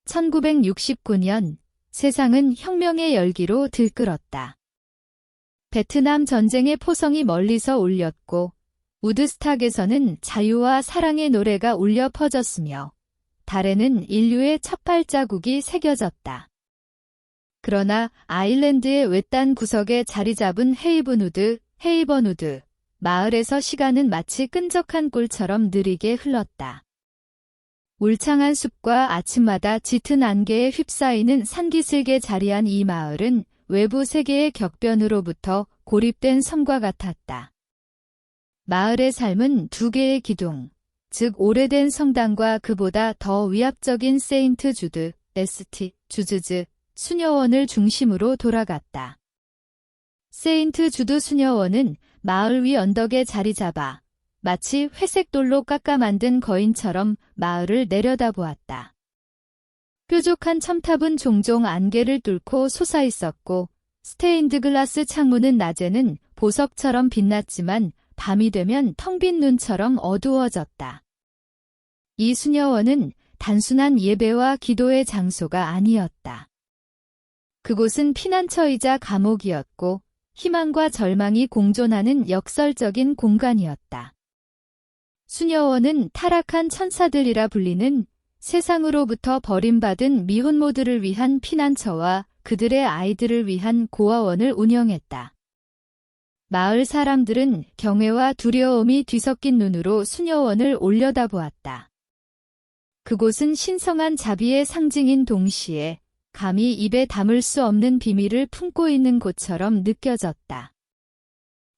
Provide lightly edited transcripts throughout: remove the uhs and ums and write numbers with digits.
1969년 세상은 혁명의 열기로 들끓었다. 베트남 전쟁의 포성이 멀리서 울렸고 우드스탁에서는 자유와 사랑의 노래가 울려 퍼졌으며 달에는 인류의 첫 발자국이 새겨졌다. 그러나 아일랜드의 외딴 구석에 자리 잡은 헤이번우드 마을에서 시간은 마치 끈적한 꿀처럼 느리게 흘렀다. 울창한 숲과 아침마다 짙은 안개에 휩싸이는 산기슭에 자리한 이 마을은 외부 세계의 격변으로부터 고립된 섬과 같았다. 마을의 삶은 두 개의 기둥, 즉 오래된 성당과 그보다 더 위압적인 세인트 주드, 주즈즈, 수녀원을 중심으로 돌아갔다. 세인트 주드 수녀원은 마을 위 언덕에 자리 잡아 마치 회색 돌로 깎아 만든 거인처럼 마을을 내려다보았다. 뾰족한 첨탑은 종종 안개를 뚫고 솟아있었고 스테인드 글라스 창문은 낮에는 보석처럼 빛났지만 밤이 되면 텅 빈 눈처럼 어두워졌다. 이 수녀원은 단순한 예배와 기도의 장소가 아니었다. 그곳은 피난처이자 감옥이었고 희망과 절망이 공존하는 역설적인 공간이었다. 수녀원은 타락한 천사들이라 불리는 세상으로부터 버림받은 미혼모들을 위한 피난처와 그들의 아이들을 위한 고아원을 운영했다. 마을 사람들은 경외와 두려움이 뒤섞인 눈으로 수녀원을 올려다보았다. 그곳은 신성한 자비의 상징인 동시에 감히 입에 담을 수 없는 비밀을 품고 있는 곳처럼 느껴졌다.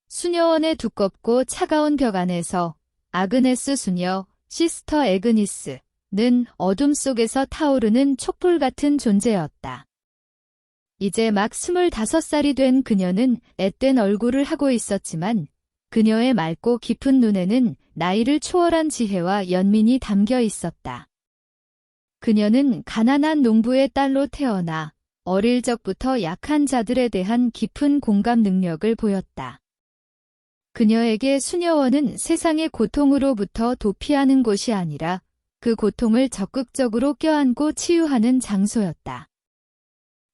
수녀원의 두껍고 차가운 벽 안에서 아그네스 수녀, 시스터 에그니스는 어둠 속에서 타오르는 촛불 같은 존재였다. 이제 막 25살이 된 그녀는 앳된 얼굴을 하고 있었지만 그녀의 맑고 깊은 눈에는 나이를 초월한 지혜와 연민이 담겨 있었다. 그녀는 가난한 농부의 딸로 태어나 어릴 적부터 약한 자들에 대한 깊은 공감 능력을 보였다. 그녀에게 수녀원은 세상의 고통으로부터 도피하는 곳이 아니라 그 고통을 적극적으로 껴안고 치유하는 장소였다.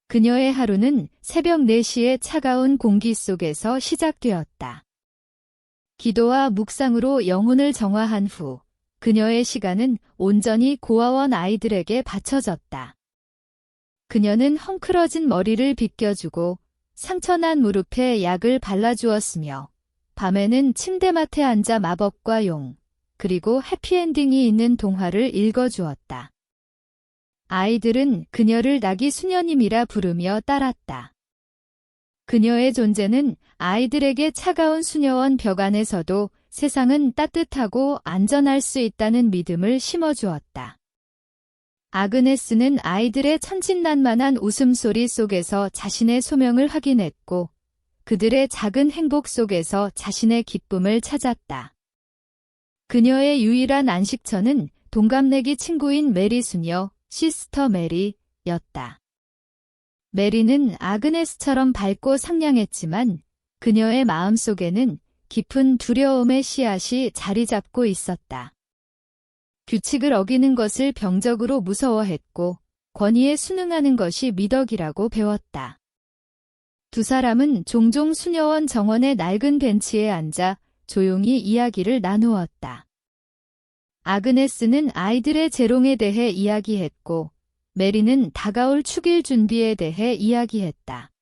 그녀의 하루는 새벽 4시의 차가운 공기 속에서 시작되었다. 기도와 묵상으로 영혼을 정화한 후 그녀의 시간은 온전히 고아원 아이들에게 바쳐졌다. 그녀는 헝클어진 머리를 빗겨주고 상처난 무릎에 약을 발라주었으며 밤에는 침대맡에 앉아 마법과 용, 그리고 해피엔딩이 있는 동화를 읽어주었다. 아이들은 그녀를 낙이 수녀님이라 부르며 따랐다. 그녀의 존재는 아이들에게 차가운 수녀원 벽 안에서도 세상은 따뜻하고 안전할 수 있다는 믿음을 심어주었다. 아그네스는 아이들의 천진난만한 웃음소리 속에서 자신의 소명을 확인했고 그들의 작은 행복 속에서 자신의 기쁨을 찾았다. 그녀의 유일한 안식처는 동갑내기 친구인 메리 수녀, 시스터 메리였다. 메리는 아그네스처럼 밝고 상냥했지만 그녀의 마음속에는 깊은 두려움의 씨앗이 자리 잡고 있었다. 규칙을 어기는 것을 병적으로 무서워했고 권위에 순응하는 것이 미덕이라고 배웠다. 두 사람은 종종 수녀원 정원의 낡은 벤치에 앉아 조용히 이야기를 나누었다. 아그네스는 아이들의 재롱에 대해 이야기했고 메리는 다가올 축일 준비에 대해 이야기했다.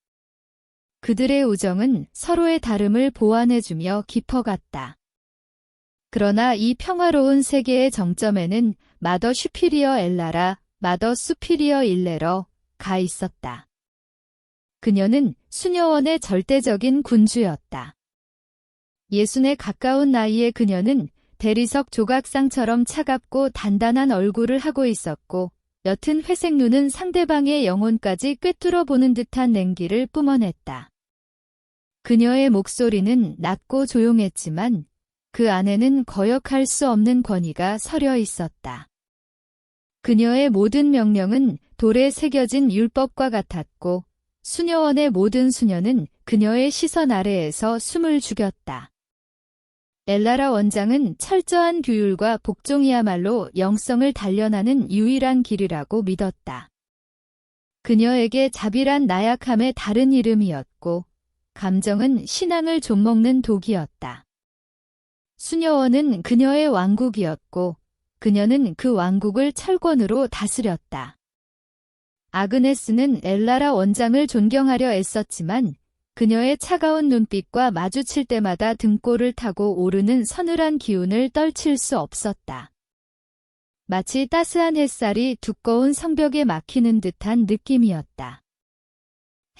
그들의 우정은 서로의 다름을 보완해주며 깊어갔다. 그러나 이 평화로운 세계의 정점에는 마더 슈피리어 엘라라, 마더 수피리어 일레러가 있었다. 그녀는 수녀원의 절대적인 군주였다. 60에 가까운 나이에 그녀는 대리석 조각상처럼 차갑고 단단한 얼굴을 하고 있었고 옅은 회색 눈은 상대방의 영혼까지 꿰뚫어 보는 듯한 냉기를 뿜어냈다. 그녀의 목소리는 낮고 조용했지만 그 안에는 거역할 수 없는 권위가 서려 있었다. 그녀의 모든 명령은 돌에 새겨진 율법과 같았고 수녀원의 모든 수녀는 그녀의 시선 아래에서 숨을 죽였다. 엘라라 원장은 철저한 규율과 복종이야말로 영성을 단련하는 유일한 길이라고 믿었다. 그녀에게 자비란 나약함의 다른 이름이었고, 감정은 신앙을 좀먹는 독이었다. 수녀원은 그녀의 왕국이었고, 그녀는 그 왕국을 철권으로 다스렸다. 아그네스는 엘라라 원장을 존경하려 애썼지만 그녀의 차가운 눈빛과 마주칠 때마다 등골을 타고 오르는 서늘한 기운을 떨칠 수 없었다. 마치 따스한 햇살이 두꺼운 성벽에 막히는 듯한 느낌이었다.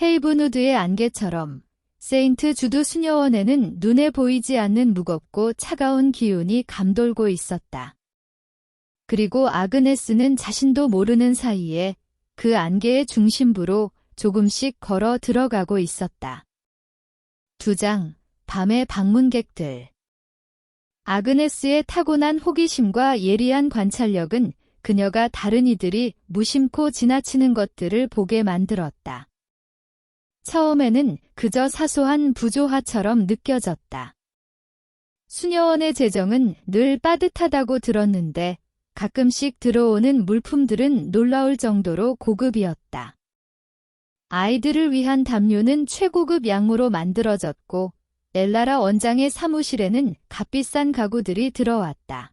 헤이븐우드의 안개처럼 세인트 주드 수녀원에는 눈에 보이지 않는 무겁고 차가운 기운이 감돌고 있었다. 그리고 아그네스는 자신도 모르는 사이에 그 안개의 중심부로 조금씩 걸어 들어가고 있었다. 2장, 밤의 방문객들. 아그네스의 타고난 호기심과 예리한 관찰력은 그녀가 다른 이들이 무심코 지나치는 것들을 보게 만들었다. 처음에는 그저 사소한 부조화처럼 느껴졌다. 수녀원의 재정은 늘 빠듯하다고 들었는데 가끔씩 들어오는 물품들은 놀라울 정도로 고급이었다. 아이들을 위한 담요는 최고급 양모로 만들어졌고 엘라라 원장의 사무실에는 값비싼 가구들이 들어왔다.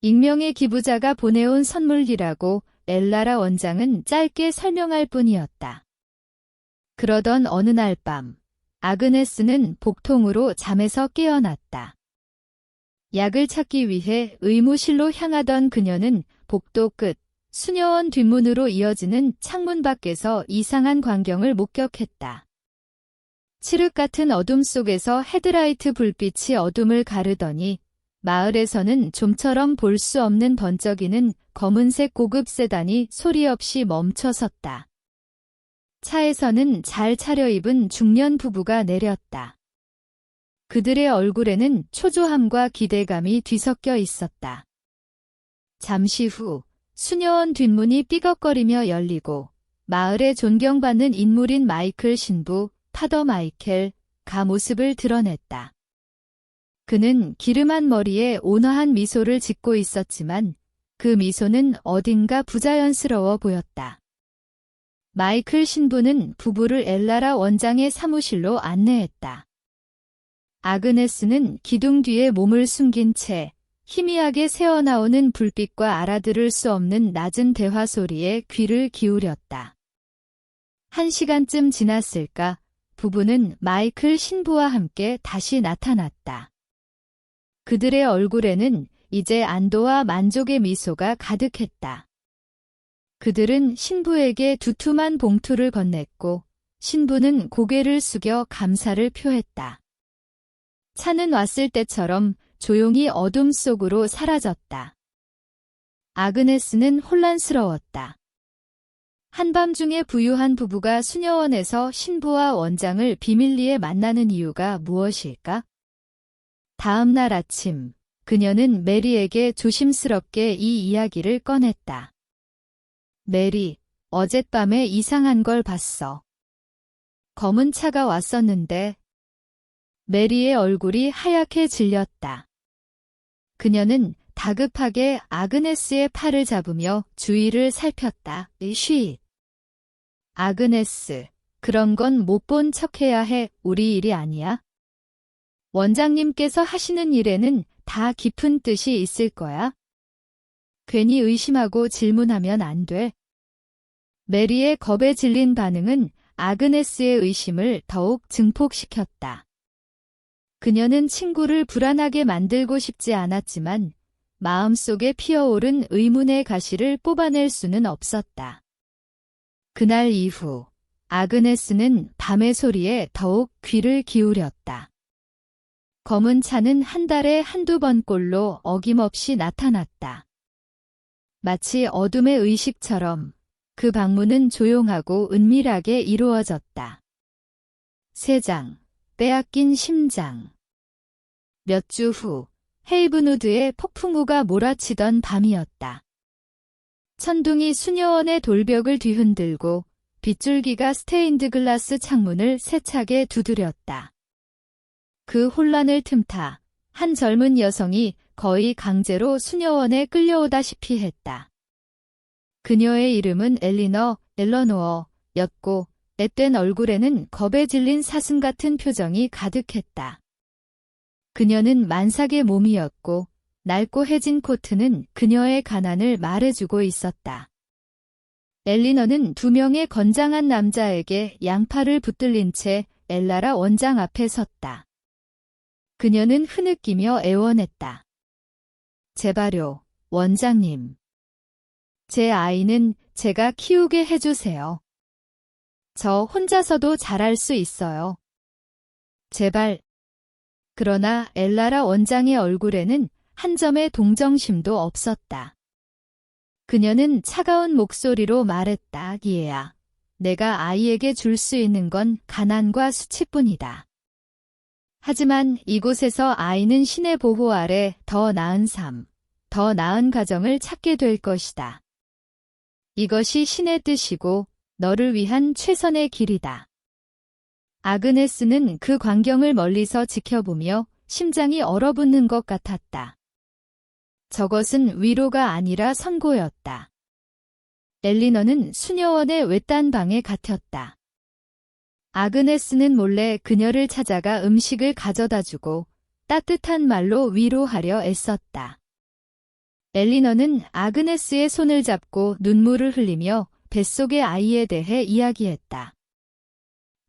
익명의 기부자가 보내온 선물이라고 엘라라 원장은 짧게 설명할 뿐이었다. 그러던 어느 날 밤, 아그네스는 복통으로 잠에서 깨어났다. 약을 찾기 위해 의무실로 향하던 그녀는 복도 끝, 수녀원 뒷문으로 이어지는 창문 밖에서 이상한 광경을 목격했다. 칠흑 같은 어둠 속에서 헤드라이트 불빛이 어둠을 가르더니 마을에서는 좀처럼 볼 수 없는 번쩍이는 검은색 고급 세단이 소리 없이 멈춰 섰다. 차에서는 잘 차려입은 중년 부부가 내렸다. 그들의 얼굴에는 초조함과 기대감이 뒤섞여 있었다. 잠시 후 수녀원 뒷문이 삐걱거리며 열리고 마을에 존경받는 인물인 마이클 신부, 파더 마이켈가 모습을 드러냈다. 그는 기름한 머리에 온화한 미소를 짓고 있었지만 그 미소는 어딘가 부자연스러워 보였다. 마이클 신부는 부부를 엘라라 원장의 사무실로 안내했다. 아그네스는 기둥 뒤에 몸을 숨긴 채 희미하게 새어나오는 불빛과 알아들을 수 없는 낮은 대화 소리에 귀를 기울였다. 1시간쯤 지났을까 부부는 마이클 신부와 함께 다시 나타났다. 그들의 얼굴에는 이제 안도와 만족의 미소가 가득했다. 그들은 신부에게 두툼한 봉투를 건넸고 신부는 고개를 숙여 감사를 표했다. 차는 왔을 때처럼 조용히 어둠 속으로 사라졌다. 아그네스는 혼란스러웠다. 한밤중에 부유한 부부가 수녀원에서 신부와 원장을 비밀리에 만나는 이유가 무엇일까? 다음 날 아침, 그녀는 메리에게 조심스럽게 이 이야기를 꺼냈다. 메리, 어젯밤에 이상한 걸 봤어. 검은 차가 왔었는데. 메리의 얼굴이 하얗게 질렸다. 그녀는 다급하게 아그네스의 팔을 잡으며 주위를 살폈다. 쉿. 아그네스, 그런 건 못 본 척해야 해. 우리 일이 아니야. 원장님께서 하시는 일에는 다 깊은 뜻이 있을 거야. 괜히 의심하고 질문하면 안 돼. 메리의 겁에 질린 반응은 아그네스의 의심을 더욱 증폭시켰다. 그녀는 친구를 불안하게 만들고 싶지 않았지만 마음속에 피어오른 의문의 가시를 뽑아낼 수는 없었다. 그날 이후 아그네스는 밤의 소리에 더욱 귀를 기울였다. 검은 차는 한 달에 한두 번꼴로 어김없이 나타났다. 마치 어둠의 의식처럼 그 방문은 조용하고 은밀하게 이루어졌다. 3장, 빼앗긴 심장. 몇 주 후 헤이븐우드에 폭풍우가 몰아치던 밤이었다. 천둥이 수녀원의 돌벽을 뒤흔들고 빗줄기가 스테인드 글라스 창문을 세차게 두드렸다. 그 혼란을 틈타 한 젊은 여성이 거의 강제로 수녀원에 끌려오다시피 했다. 그녀의 이름은 엘러노어였고 앳된 얼굴에는 겁에 질린 사슴 같은 표정이 가득했다. 그녀는 만삭의 몸이었고 낡고 해진 코트는 그녀의 가난을 말해주고 있었다. 엘리너는 2명의 건장한 남자에게 양팔을 붙들린 채 엘라라 원장 앞에 섰다. 그녀는 흐느끼며 애원했다. 제발요, 원장님. 제 아이는 제가 키우게 해주세요. 저 혼자서도 잘할 수 있어요. 제발. 그러나 엘라라 원장의 얼굴에는 한 점의 동정심도 없었다. 그녀는 차가운 목소리로 말했다. 기애야, 내가 아이에게 줄 수 있는 건 가난과 수치뿐이다. 하지만 이곳에서 아이는 신의 보호 아래 더 나은 삶, 더 나은 가정을 찾게 될 것이다. 이것이 신의 뜻이고 너를 위한 최선의 길이다. 아그네스는 그 광경을 멀리서 지켜보며 심장이 얼어붙는 것 같았다. 저것은 위로가 아니라 선고였다. 엘리너는 수녀원의 외딴 방에 갇혔다. 아그네스는 몰래 그녀를 찾아가 음식을 가져다주고 따뜻한 말로 위로하려 애썼다. 엘리너는 아그네스의 손을 잡고 눈물을 흘리며 뱃속의 아이에 대해 이야기했다.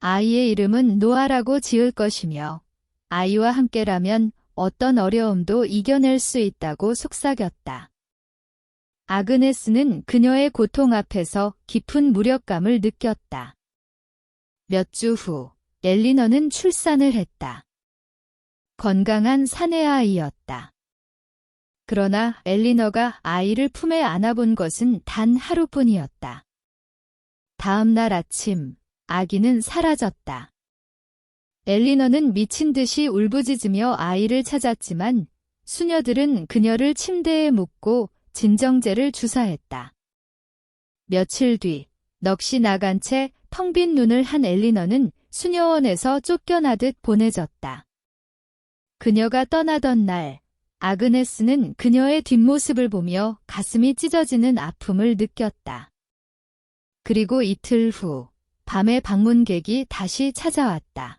아이의 이름은 노아라고 지을 것이며 아이와 함께라면 어떤 어려움도 이겨낼 수 있다고 속삭였다. 아그네스는 그녀의 고통 앞에서 깊은 무력감을 느꼈다. 몇 주 후 엘리너는 출산을 했다. 건강한 사내 아이였다. 그러나 엘리너가 아이를 품에 안아본 것은 단 하루뿐이었다. 다음 날 아침 아기는 사라졌다. 엘리너는 미친 듯이 울부짖으며 아이를 찾았지만 수녀들은 그녀를 침대에 묻고 진정제를 주사했다. 며칠 뒤 넋이 나간 채 텅 빈 눈을 한 엘리너는 수녀원에서 쫓겨나듯 보내졌다. 그녀가 떠나던 날 아그네스는 그녀의 뒷모습을 보며 가슴이 찢어지는 아픔을 느꼈다. 그리고 이틀 후 밤에 방문객이 다시 찾아왔다.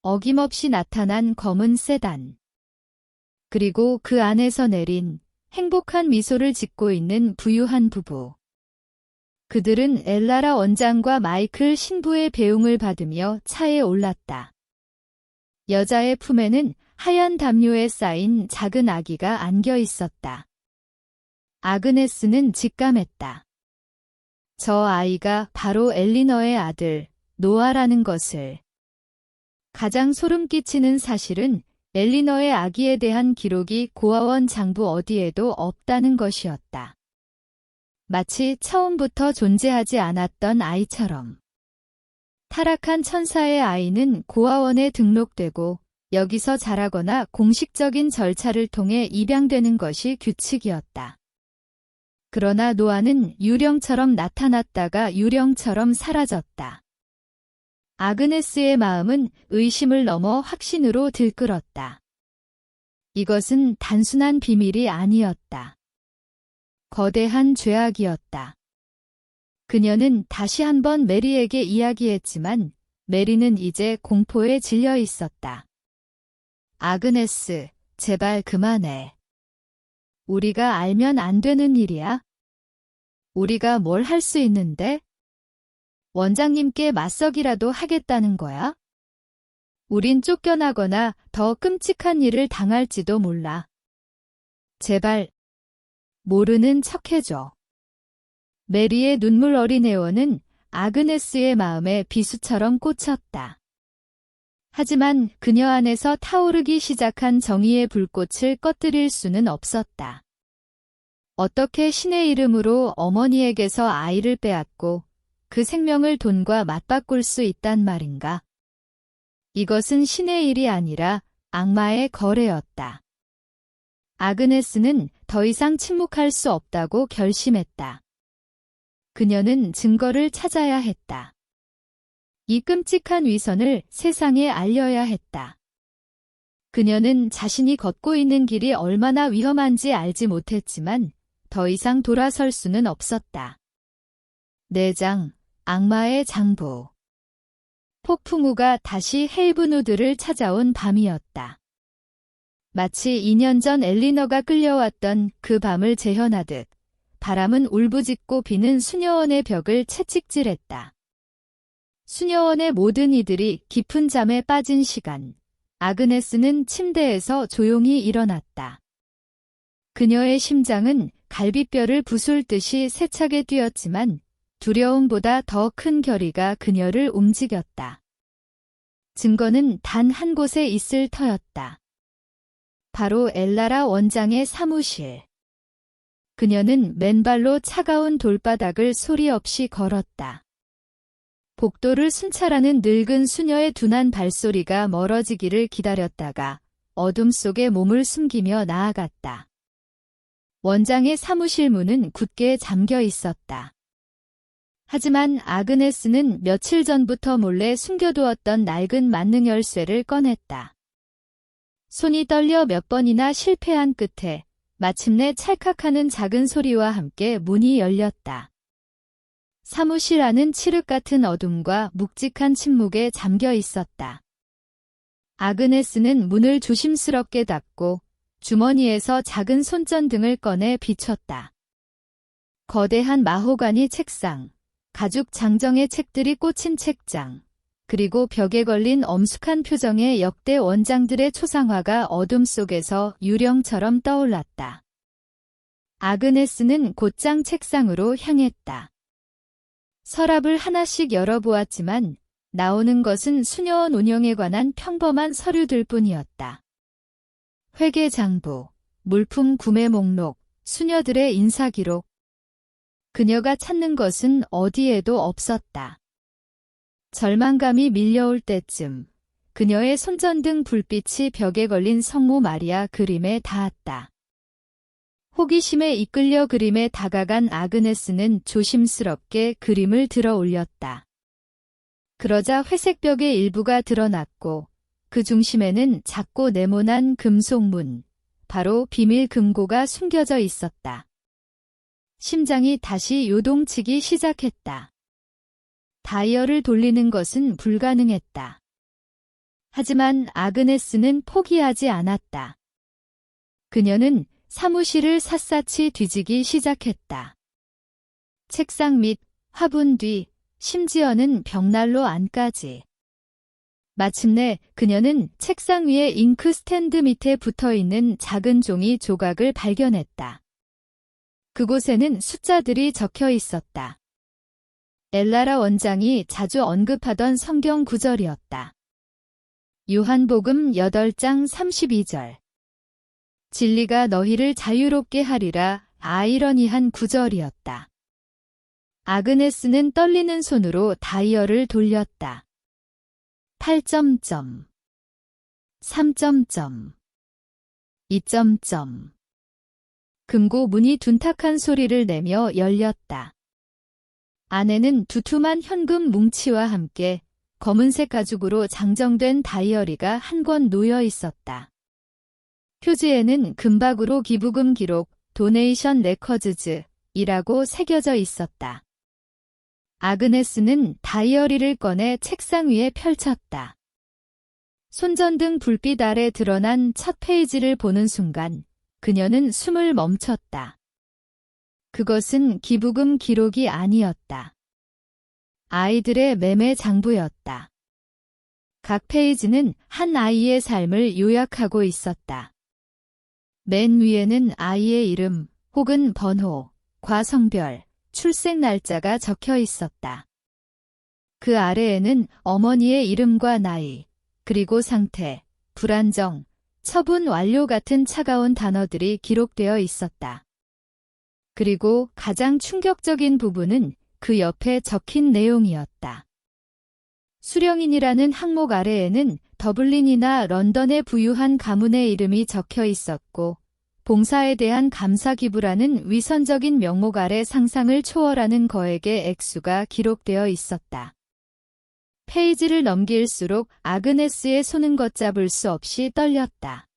어김없이 나타난 검은 세단. 그리고 그 안에서 내린 행복한 미소를 짓고 있는 부유한 부부. 그들은 엘라라 원장과 마이클 신부의 배웅을 받으며 차에 올랐다. 여자의 품에는 하얀 담요에 쌓인 작은 아기가 안겨 있었다. 아그네스는 직감했다. 저 아이가 바로 엘리너의 아들, 노아라는 것을. 가장 소름 끼치는 사실은 엘리너의 아기에 대한 기록이 고아원 장부 어디에도 없다는 것이었다. 마치 처음부터 존재하지 않았던 아이처럼. 타락한 천사의 아이는 고아원에 등록되고 여기서 자라거나 공식적인 절차를 통해 입양되는 것이 규칙이었다. 그러나 노아는 유령처럼 나타났다가 유령처럼 사라졌다. 아그네스의 마음은 의심을 넘어 확신으로 들끓었다. 이것은 단순한 비밀이 아니었다. 거대한 죄악이었다. 그녀는 다시 한번 메리에게 이야기했지만 메리는 이제 공포에 질려 있었다. 아그네스, 제발 그만해. 우리가 알면 안 되는 일이야. 우리가 뭘 할 수 있는데? 원장님께 맞서기라도 하겠다는 거야? 우린 쫓겨나거나 더 끔찍한 일을 당할지도 몰라. 제발, 모르는 척해줘. 메리의 눈물 어린 애원은 아그네스의 마음에 비수처럼 꽂혔다. 하지만 그녀 안에서 타오르기 시작한 정의의 불꽃을 꺼뜨릴 수는 없었다. 어떻게 신의 이름으로 어머니에게서 아이를 빼앗고 그 생명을 돈과 맞바꿀 수 있단 말인가? 이것은 신의 일이 아니라 악마의 거래였다. 아그네스는 더 이상 침묵할 수 없다고 결심했다. 그녀는 증거를 찾아야 했다. 이 끔찍한 위선을 세상에 알려야 했다. 그녀는 자신이 걷고 있는 길이 얼마나 위험한지 알지 못했지만 더 이상 돌아설 수는 없었다. 4장 악마의 장부. 폭풍우가 다시 헤이븐우드를 찾아온 밤이었다. 마치 2년 전 엘리너가 끌려왔던 그 밤을 재현하듯 바람은 울부짖고 비는 수녀원의 벽을 채찍질했다. 수녀원의 모든 이들이 깊은 잠에 빠진 시간, 아그네스는 침대에서 조용히 일어났다. 그녀의 심장은 갈비뼈를 부술 듯이 세차게 뛰었지만 두려움보다 더 큰 결의가 그녀를 움직였다. 증거는 단 한 곳에 있을 터였다. 바로 엘라라 원장의 사무실. 그녀는 맨발로 차가운 돌바닥을 소리 없이 걸었다. 복도를 순찰하는 늙은 수녀의 둔한 발소리가 멀어지기를 기다렸다가 어둠 속에 몸을 숨기며 나아갔다. 원장의 사무실 문은 굳게 잠겨 있었다. 하지만 아그네스는 며칠 전부터 몰래 숨겨두었던 낡은 만능 열쇠를 꺼냈다. 손이 떨려 몇 번이나 실패한 끝에 마침내 찰칵하는 작은 소리와 함께 문이 열렸다. 사무실 안은 칠흑 같은 어둠과 묵직한 침묵에 잠겨 있었다. 아그네스는 문을 조심스럽게 닫고 주머니에서 작은 손전등을 꺼내 비췄다. 거대한 마호가니 책상, 가죽 장정의 책들이 꽂힌 책장, 그리고 벽에 걸린 엄숙한 표정의 역대 원장들의 초상화가 어둠 속에서 유령처럼 떠올랐다. 아그네스는 곧장 책상으로 향했다. 서랍을 하나씩 열어보았지만 나오는 것은 수녀원 운영에 관한 평범한 서류들 뿐이었다. 회계장부, 물품 구매 목록, 수녀들의 인사기록. 그녀가 찾는 것은 어디에도 없었다. 절망감이 밀려올 때쯤 그녀의 손전등 불빛이 벽에 걸린 성모 마리아 그림에 닿았다. 호기심에 이끌려 그림에 다가간 아그네스는 조심스럽게 그림을 들어 올렸다. 그러자 회색벽의 일부가 드러났고 그 중심에는 작고 네모난 금속문, 바로 비밀 금고가 숨겨져 있었다. 심장이 다시 요동치기 시작했다. 다이얼을 돌리는 것은 불가능했다. 하지만 아그네스는 포기하지 않았다. 그녀는 사무실을 샅샅이 뒤지기 시작했다. 책상 밑, 화분 뒤, 심지어는 벽난로 안까지. 마침내 그녀는 책상 위에 잉크 스탠드 밑에 붙어있는 작은 종이 조각을 발견했다. 그곳에는 숫자들이 적혀 있었다. 엘라라 원장이 자주 언급하던 성경 구절이었다. 요한복음 8장 32절. 진리가 너희를 자유롭게 하리라. 아이러니한 구절이었다. 아그네스는 떨리는 손으로 다이얼을 돌렸다. 8점. 3점. 2점. 금고 문이 둔탁한 소리를 내며 열렸다. 안에는 두툼한 현금 뭉치와 함께 검은색 가죽으로 장정된 다이어리가 한 권 놓여 있었다. 표지에는 금박으로 기부금 기록, 도네이션 레커즈즈 이라고 새겨져 있었다. 아그네스는 다이어리를 꺼내 책상 위에 펼쳤다. 손전등 불빛 아래 드러난 첫 페이지를 보는 순간 그녀는 숨을 멈췄다. 그것은 기부금 기록이 아니었다. 아이들의 매매 장부였다. 각 페이지는 한 아이의 삶을 요약하고 있었다. 맨 위에는 아이의 이름 혹은 번호, 과성별, 출생 날짜가 적혀 있었다. 그 아래에는 어머니의 이름과 나이, 그리고 상태, 불안정, 처분 완료 같은 차가운 단어들이 기록되어 있었다. 그리고 가장 충격적인 부분은 그 옆에 적힌 내용이었다. 수령인이라는 항목 아래에는 더블린이나 런던의 부유한 가문의 이름이 적혀 있었고 봉사에 대한 감사 기부라는 위선적인 명목 아래 상상을 초월하는 거액의 액수가 기록되어 있었다. 페이지를 넘길수록 아그네스의 손은 걷잡을 수 없이 떨렸다.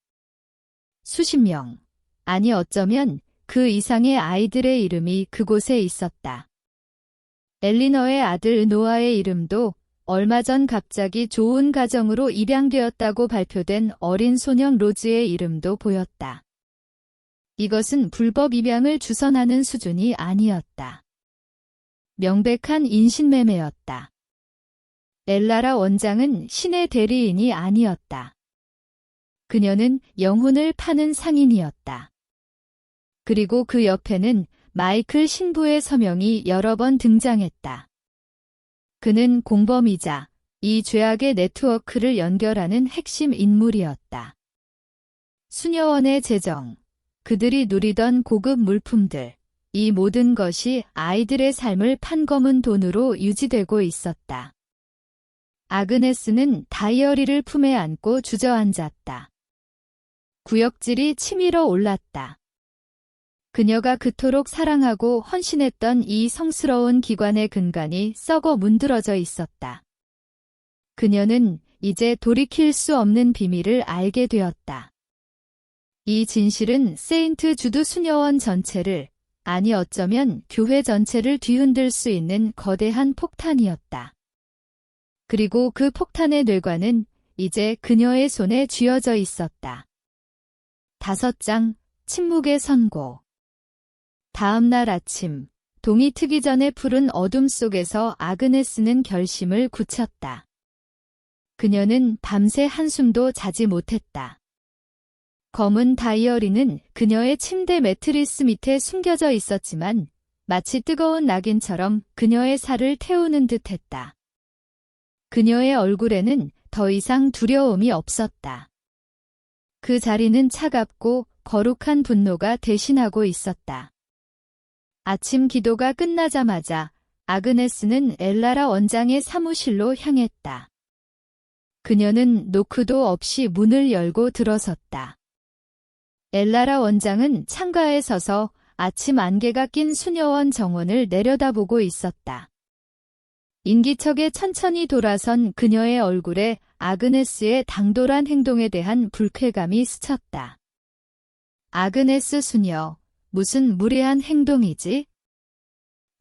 수십 명, 아니 어쩌면 그 이상의 아이들의 이름이 그곳에 있었다. 엘리너의 아들 노아의 이름도 얼마 전 갑자기 좋은 가정으로 입양되었다고 발표된 어린 소년 로즈의 이름도 보였다. 이것은 불법 입양을 주선하는 수준이 아니었다. 명백한 인신매매였다. 엘라라 원장은 신의 대리인이 아니었다. 그녀는 영혼을 파는 상인이었다. 그리고 그 옆에는 마이클 신부의 서명이 여러 번 등장했다. 그는 공범이자 이 죄악의 네트워크를 연결하는 핵심 인물이었다. 수녀원의 재정, 그들이 누리던 고급 물품들, 이 모든 것이 아이들의 삶을 판거문 돈으로 유지되고 있었다. 아그네스는 다이어리를 품에 안고 주저앉았다. 구역질이 치밀어 올랐다. 그녀가 그토록 사랑하고 헌신했던 이 성스러운 기관의 근간이 썩어 문드러져 있었다. 그녀는 이제 돌이킬 수 없는 비밀을 알게 되었다. 이 진실은 세인트 주드 수녀원 전체를, 아니 어쩌면 교회 전체를 뒤흔들 수 있는 거대한 폭탄이었다. 그리고 그 폭탄의 뇌관은 이제 그녀의 손에 쥐어져 있었다. 5장, 침묵의 선고. 다음 날 아침, 동이 트기 전에 푸른 어둠 속에서 아그네스는 결심을 굳혔다. 그녀는 밤새 한숨도 자지 못했다. 검은 다이어리는 그녀의 침대 매트리스 밑에 숨겨져 있었지만 마치 뜨거운 낙인처럼 그녀의 살을 태우는 듯했다. 그녀의 얼굴에는 더 이상 두려움이 없었다. 그 자리는 차갑고 거룩한 분노가 대신하고 있었다. 아침 기도가 끝나자마자 아그네스는 엘라라 원장의 사무실로 향했다. 그녀는 노크도 없이 문을 열고 들어섰다. 엘라라 원장은 창가에 서서 아침 안개가 낀 수녀원 정원을 내려다보고 있었다. 인기척에 천천히 돌아선 그녀의 얼굴에 아그네스의 당돌한 행동에 대한 불쾌감이 스쳤다. 아그네스 수녀, 무슨 무례한 행동이지?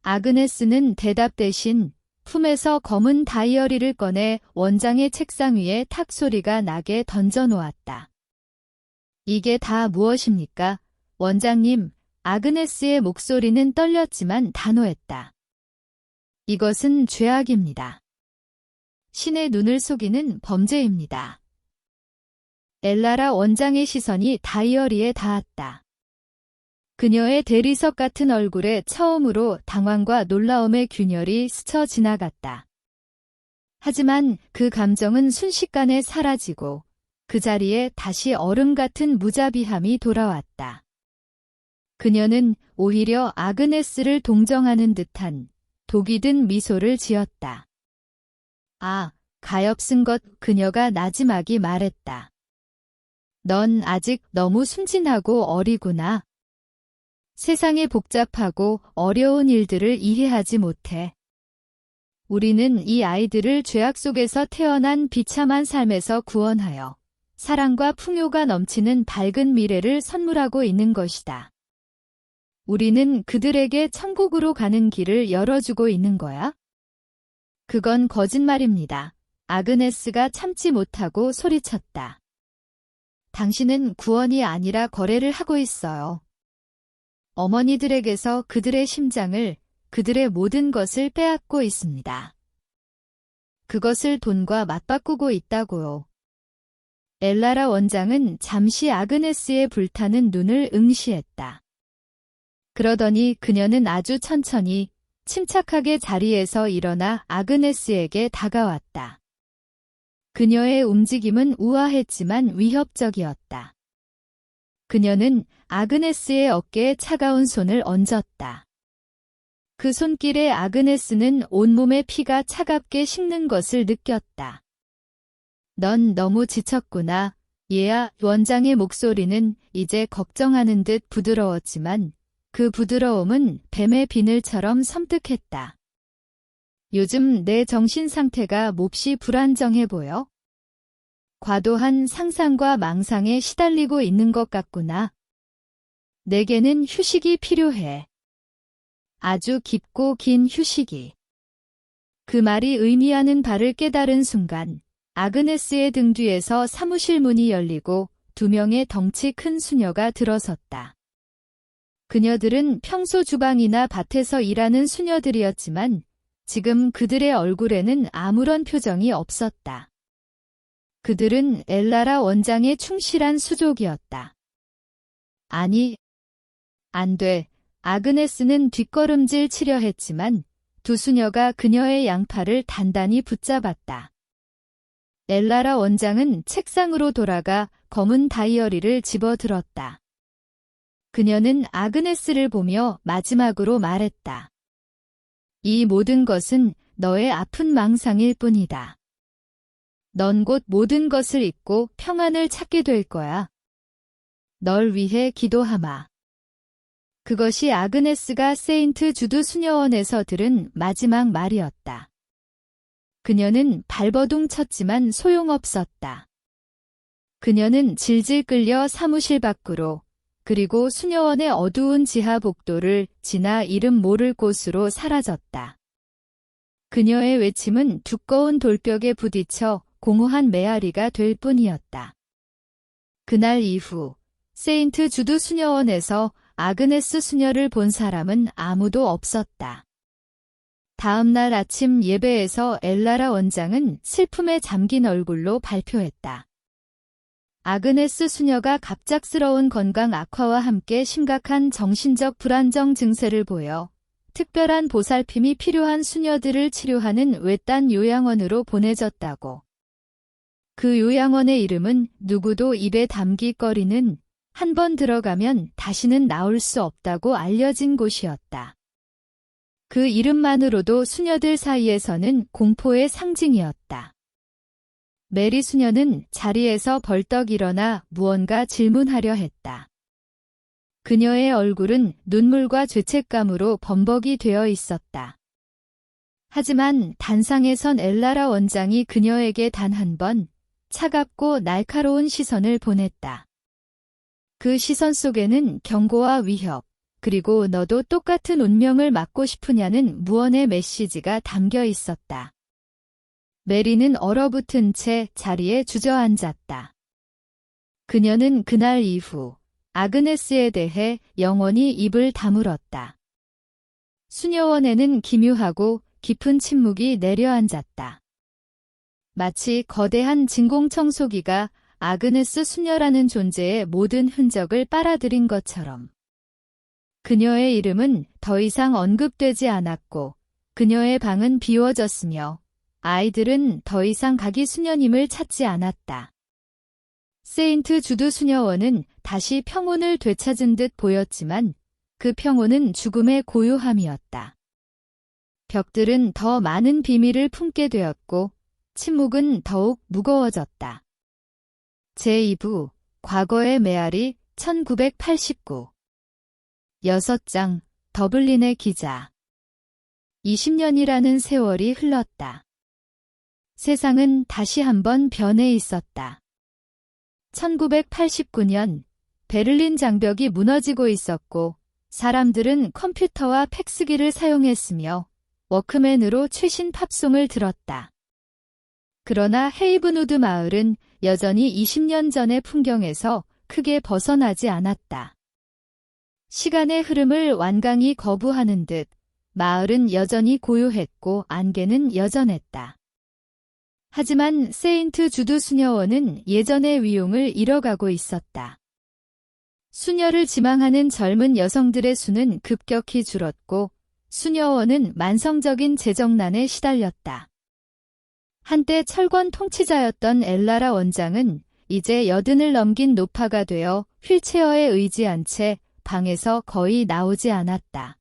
아그네스는 대답 대신 품에서 검은 다이어리를 꺼내 원장의 책상 위에 탁 소리가 나게 던져놓았다. 이게 다 무엇입니까? 원장님, 아그네스의 목소리는 떨렸지만 단호했다. 이것은 죄악입니다. 신의 눈을 속이는 범죄입니다. 엘라라 원장의 시선이 다이어리에 닿았다. 그녀의 대리석 같은 얼굴에 처음으로 당황과 놀라움의 균열이 스쳐 지나갔다. 하지만 그 감정은 순식간에 사라지고 그 자리에 다시 얼음 같은 무자비함이 돌아왔다. 그녀는 오히려 아그네스를 동정하는 듯한 독이 든 미소를 지었다. 아, 가엾은 것, 그녀가 나지막이 말했다. 넌 아직 너무 순진하고 어리구나. 세상의 복잡하고 어려운 일들을 이해하지 못해. 우리는 이 아이들을 죄악 속에서 태어난 비참한 삶에서 구원하여 사랑과 풍요가 넘치는 밝은 미래를 선물하고 있는 것이다. 우리는 그들에게 천국으로 가는 길을 열어주고 있는 거야? 그건 거짓말입니다. 아그네스가 참지 못하고 소리쳤다. 당신은 구원이 아니라 거래를 하고 있어요. 어머니들에게서 그들의 심장을, 그들의 모든 것을 빼앗고 있습니다. 그것을 돈과 맞바꾸고 있다고요. 엘라라 원장은 잠시 아그네스의 불타는 눈을 응시했다. 그러더니 그녀는 아주 천천히, 침착하게 자리에서 일어나 아그네스에게 다가왔다. 그녀의 움직임은 우아했지만 위협적이었다. 그녀는 아그네스의 어깨에 차가운 손을 얹었다. 그 손길에 아그네스는 온몸의 피가 차갑게 식는 것을 느꼈다. 넌 너무 지쳤구나. 얘야, 원장의 목소리는 이제 걱정하는 듯 부드러웠지만 그 부드러움은 뱀의 비늘처럼 섬뜩했다. 요즘 내 정신 상태가 몹시 불안정해 보여. 과도한 상상과 망상에 시달리고 있는 것 같구나. 내게는 휴식이 필요해. 아주 깊고 긴 휴식이. 그 말이 의미하는 바를 깨달은 순간 아그네스의 등 뒤에서 사무실 문이 열리고 2명의 덩치 큰 수녀가 들어섰다. 그녀들은 평소 주방이나 밭에서 일하는 수녀들이었지만 지금 그들의 얼굴에는 아무런 표정이 없었다. 그들은 엘라라 원장의 충실한 수족이었다. 아니, 안 돼. 아그네스는 뒷걸음질 치려 했지만 2 수녀가 그녀의 양팔을 단단히 붙잡았다. 엘라라 원장은 책상으로 돌아가 검은 다이어리를 집어들었다. 그녀는 아그네스를 보며 마지막으로 말했다. 이 모든 것은 너의 아픈 망상일 뿐이다. 넌 곧 모든 것을 잊고 평안을 찾게 될 거야. 널 위해 기도하마. 그것이 아그네스가 세인트 주드 수녀원에서 들은 마지막 말이었다. 그녀는 발버둥 쳤지만 소용없었다. 그녀는 질질 끌려 사무실 밖으로 그리고 수녀원의 어두운 지하 복도를 지나 이름 모를 곳으로 사라졌다. 그녀의 외침은 두꺼운 돌벽에 부딪혀 공허한 메아리가 될 뿐이었다. 그날 이후 세인트 주드 수녀원에서 아그네스 수녀를 본 사람은 아무도 없었다. 다음 날 아침 예배에서 엘라라 원장은 슬픔에 잠긴 얼굴로 발표했다. 아그네스 수녀가 갑작스러운 건강 악화와 함께 심각한 정신적 불안정 증세를 보여 특별한 보살핌이 필요한 수녀들을 치료하는 외딴 요양원으로 보내졌다고. 그 요양원의 이름은 누구도 입에 담기거리는 한 번 들어가면 다시는 나올 수 없다고 알려진 곳이었다. 그 이름만으로도 수녀들 사이에서는 공포의 상징이었다. 메리 수녀는 자리에서 벌떡 일어나 무언가 질문하려 했다. 그녀의 얼굴은 눈물과 죄책감으로 범벅이 되어 있었다. 하지만 단상에 선 엘라라 원장이 그녀에게 단 한 번 차갑고 날카로운 시선을 보냈다. 그 시선 속에는 경고와 위협, 그리고 너도 똑같은 운명을 맞고 싶으냐는 무언의 메시지가 담겨 있었다. 메리는 얼어붙은 채 자리에 주저앉았다. 그녀는 그날 이후 아그네스에 대해 영원히 입을 다물었다. 수녀원에는 기묘하고 깊은 침묵이 내려앉았다. 마치 거대한 진공청소기가 아그네스 수녀라는 존재의 모든 흔적을 빨아들인 것처럼. 그녀의 이름은 더 이상 언급되지 않았고 그녀의 방은 비워졌으며 아이들은 더 이상 가기 수녀님을 찾지 않았다. 세인트 주드 수녀원은 다시 평온을 되찾은 듯 보였지만 그 평온은 죽음의 고요함이었다. 벽들은 더 많은 비밀을 품게 되었고 침묵은 더욱 무거워졌다. 제2부 과거의 메아리 1989 6장 더블린의 기자 20년이라는 세월이 흘렀다. 세상은 다시 한번 변해 있었다. 1989년 베를린 장벽이 무너지고 있었고 사람들은 컴퓨터와 팩스기를 사용했으며 워크맨으로 최신 팝송을 들었다. 그러나 헤이븐우드 마을은 여전히 20년 전의 풍경에서 크게 벗어나지 않았다. 시간의 흐름을 완강히 거부하는 듯 마을은 여전히 고요했고 안개는 여전했다. 하지만 세인트 주드 수녀원은 예전의 위용을 잃어가고 있었다. 수녀를 지망하는 젊은 여성들의 수는 급격히 줄었고 수녀원은 만성적인 재정난에 시달렸다. 한때 철권 통치자였던 엘라라 원장은 이제 80을 넘긴 노파가 되어 휠체어에 의지한 채 방에서 거의 나오지 않았다.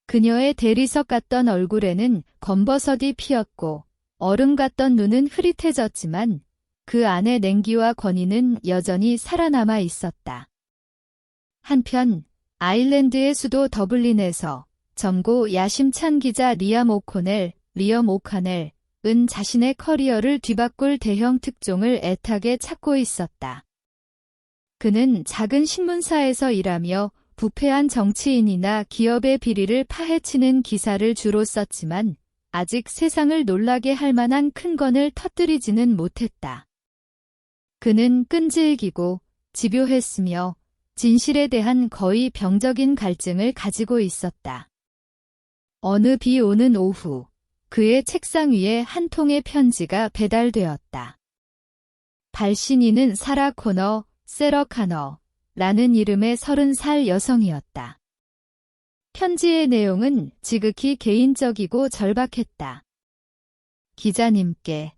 그녀의 대리석 같던 얼굴에는 검버섯이 피었고 얼음 같던 눈은 흐릿해졌지만 그 안의 냉기와 권위는 여전히 살아남아 있었다. 한편 아일랜드의 수도 더블린에서 젊고 야심찬 기자 리암 오코넬 리엄 오카넬은 자신의 커리어를 뒤바꿀 대형 특종을 애타게 찾고 있었다. 그는 작은 신문사에서 일하며 부패한 정치인이나 기업의 비리를 파헤치는 기사를 주로 썼지만 아직 세상을 놀라게 할 만한 큰 건을 터뜨리지는 못했다. 그는 끈질기고 집요했으며 진실에 대한 거의 병적인 갈증을 가지고 있었다. 어느 비 오는 오후, 그의 책상 위에 한 통의 편지가 배달되었다. 발신인은 사라 코너 세러카너라는 이름의 30살 여성이었다. 편지의 내용은 지극히 개인적이고 절박했다. 기자님께,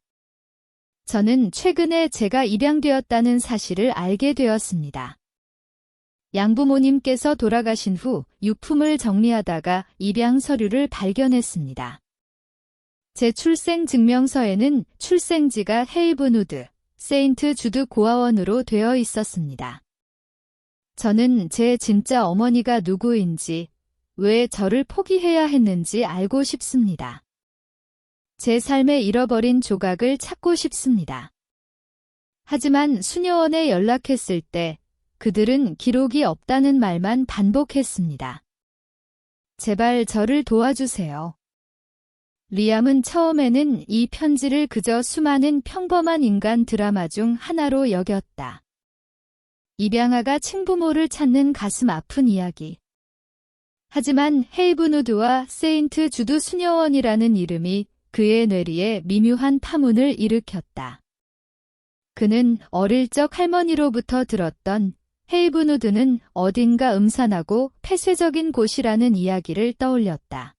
저는 최근에 제가 입양되었다는 사실을 알게 되었습니다. 양부모님께서 돌아가신 후 유품을 정리하다가 입양 서류를 발견했습니다. 제 출생 증명서에는 출생지가 헤이븐우드, 세인트 주드 고아원으로 되어 있었습니다. 저는 제 진짜 어머니가 누구인지, 왜 저를 포기해야 했는지 알고 싶습니다. 제 삶의 잃어버린 조각을 찾고 싶습니다. 하지만 수녀원에 연락했을 때 그들은 기록이 없다는 말만 반복했습니다. 제발 저를 도와주세요. 리암은 처음에는 이 편지를 그저 수많은 평범한 인간 드라마 중 하나로 여겼다. 입양아가 친부모를 찾는 가슴 아픈 이야기. 하지만 헤이븐우드와 세인트 주드 수녀원이라는 이름이 그의 뇌리에 미묘한 파문을 일으켰다. 그는 어릴 적 할머니로부터 들었던 헤이븐우드는 어딘가 음산하고 폐쇄적인 곳이라는 이야기를 떠올렸다.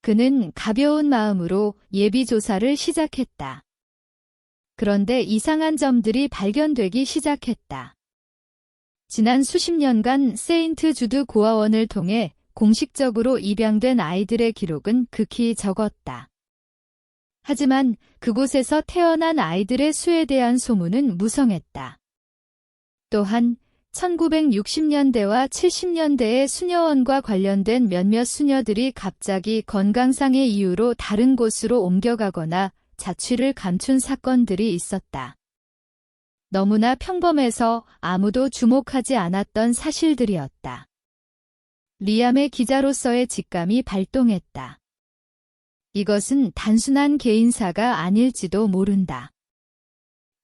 그는 가벼운 마음으로 예비조사를 시작했다. 그런데 이상한 점들이 발견되기 시작했다. 지난 수십 년간 세인트 주드 고아원을 통해 공식적으로 입양된 아이들의 기록은 극히 적었다. 하지만 그곳에서 태어난 아이들의 수에 대한 소문은 무성했다. 또한 1960년대와 70년대의 수녀원과 관련된 몇몇 수녀들이 갑자기 건강상의 이유로 다른 곳으로 옮겨가거나 자취를 감춘 사건들이 있었다. 너무나 평범해서 아무도 주목하지 않았던 사실들이었다. 리암의 기자로서의 직감이 발동했다. 이것은 단순한 개인사가 아닐지도 모른다.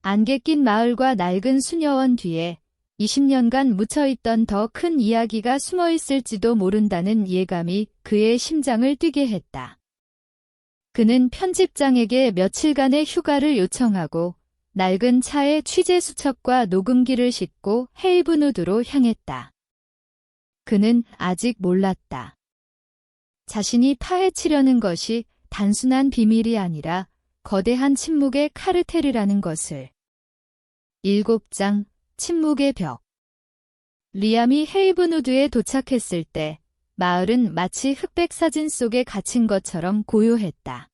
안개 낀 마을과 낡은 수녀원 뒤에 20년간 묻혀있던 더 큰 이야기가 숨어있을지도 모른다는 예감이 그의 심장을 뛰게 했다. 그는 편집장에게 며칠간의 휴가를 요청하고 낡은 차에 취재 수첩과 녹음기를 싣고 헤이븐우드로 향했다. 그는 아직 몰랐다. 자신이 파헤치려는 것이 단순한 비밀이 아니라 거대한 침묵의 카르텔이라는 것을. 7장 침묵의 벽. 리암이 헤이븐우드에 도착했을 때 마을은 마치 흑백 사진 속에 갇힌 것처럼 고요했다.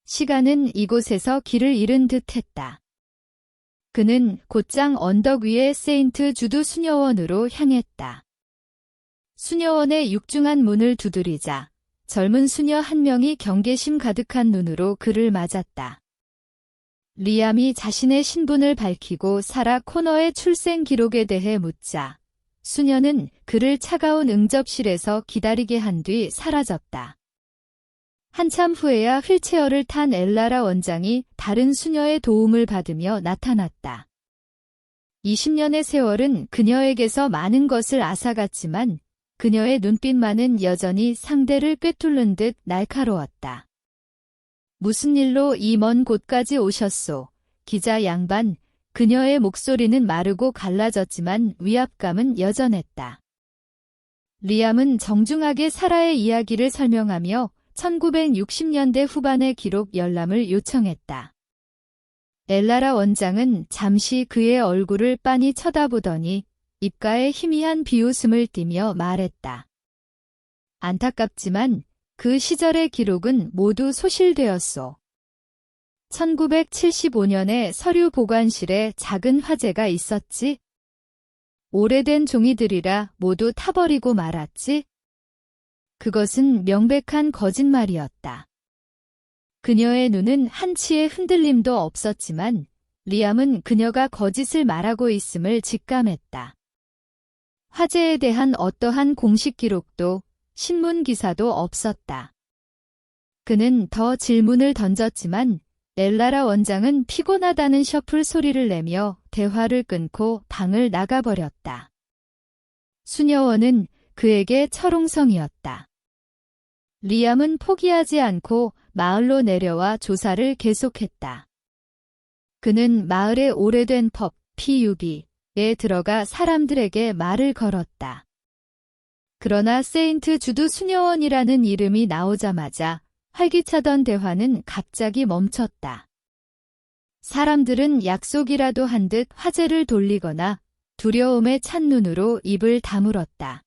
시간은 이곳에서 길을 잃은 듯했다. 그는 곧장 언덕 위의 세인트 주드 수녀원으로 향했다. 수녀원의 육중한 문을 두드리자 젊은 수녀 한 명이 경계심 가득한 눈으로 그를 맞았다. 리암이 자신의 신분을 밝히고 사라 코너의 출생 기록에 대해 묻자 수녀는 그를 차가운 응접실에서 기다리게 한 뒤 사라졌다. 한참 후에야 휠체어를 탄 엘라라 원장이 다른 수녀의 도움을 받으며 나타났다. 20년의 세월은 그녀에게서 많은 것을 앗아갔지만 그녀의 눈빛만은 여전히 상대를 꿰뚫는 듯 날카로웠다. 무슨 일로 이 먼 곳까지 오셨소? 기자 양반. 그녀의 목소리는 마르고 갈라졌지만 위압감은 여전했다. 리암은 정중하게 사라의 이야기를 설명하며 1960년대 후반의 기록 열람을 요청했다. 엘라라 원장은 잠시 그의 얼굴을 빤히 쳐다보더니 입가에 희미한 비웃음을 띠며 말했다. 안타깝지만 그 시절의 기록은 모두 소실되었소. 1975년에 서류 보관실에 작은 화재가 있었지. 오래된 종이들이라 모두 타버리고 말았지. 그것은 명백한 거짓말이었다. 그녀의 눈은 한치의 흔들림도 없었지만 리암은 그녀가 거짓을 말하고 있음을 직감했다. 화재에 대한 어떠한 공식 기록도 신문 기사도 없었다. 그는 더 질문을 던졌지만 엘라라 원장은 피곤하다는 셔플 소리를 내며 대화를 끊고 방을 나가버렸다. 수녀원은 그에게 철옹성이었다. 리암은 포기하지 않고 마을로 내려와 조사를 계속했다. 그는 마을의 오래된 펍, PUB에 들어가 사람들에게 말을 걸었다. 그러나 세인트 주드 수녀원이라는 이름이 나오자마자 활기차던 대화는 갑자기 멈췄다. 사람들은 약속이라도 한 듯 화제를 돌리거나 두려움에 찬 눈으로 입을 다물었다.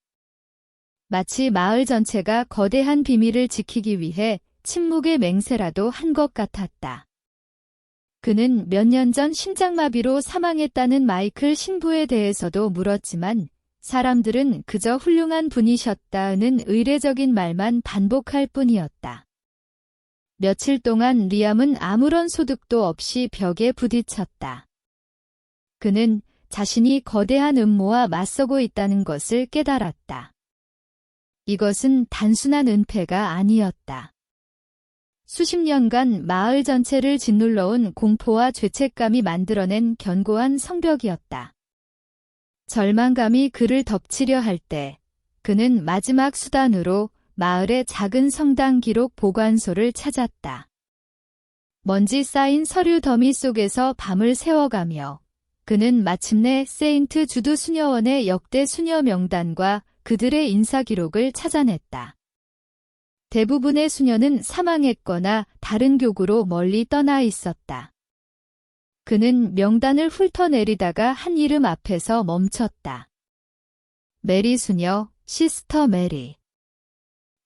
마치 마을 전체가 거대한 비밀을 지키기 위해 침묵의 맹세라도 한 것 같았다. 그는 몇 년 전 심장마비로 사망했다는 마이클 신부에 대해서도 물었지만 사람들은 그저 훌륭한 분이셨다는 의례적인 말만 반복할 뿐이었다. 며칠 동안 리암은 아무런 소득도 없이 벽에 부딪혔다. 그는 자신이 거대한 음모와 맞서고 있다는 것을 깨달았다. 이것은 단순한 은폐가 아니었다. 수십 년간 마을 전체를 짓눌러온 공포와 죄책감이 만들어낸 견고한 성벽이었다. 절망감이 그를 덮치려 할 때 그는 마지막 수단으로 마을의 작은 성당 기록 보관소를 찾았다. 먼지 쌓인 서류 더미 속에서 밤을 새워가며 그는 마침내 세인트 주드 수녀원의 역대 수녀 명단과 그들의 인사 기록을 찾아냈다. 대부분의 수녀는 사망했거나 다른 교구로 멀리 떠나 있었다. 그는 명단을 훑어내리다가 한 이름 앞에서 멈췄다. 메리 수녀, 시스터 메리.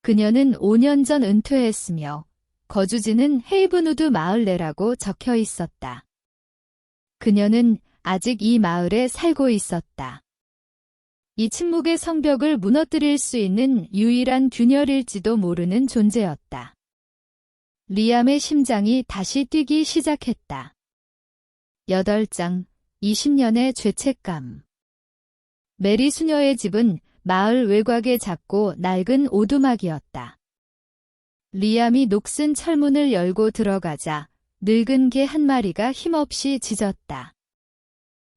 그녀는 5년 전 은퇴했으며 거주지는 헤이븐우드 마을 내라고 적혀 있었다. 그녀는 아직 이 마을에 살고 있었다. 이 침묵의 성벽을 무너뜨릴 수 있는 유일한 균열일지도 모르는 존재였다. 리암의 심장이 다시 뛰기 시작했다. 8장, 20년의 죄책감. 메리 수녀의 집은 마을 외곽의 작고 낡은 오두막이었다. 리암이 녹슨 철문을 열고 들어가자 늙은 개 한 마리가 힘없이 짖었다.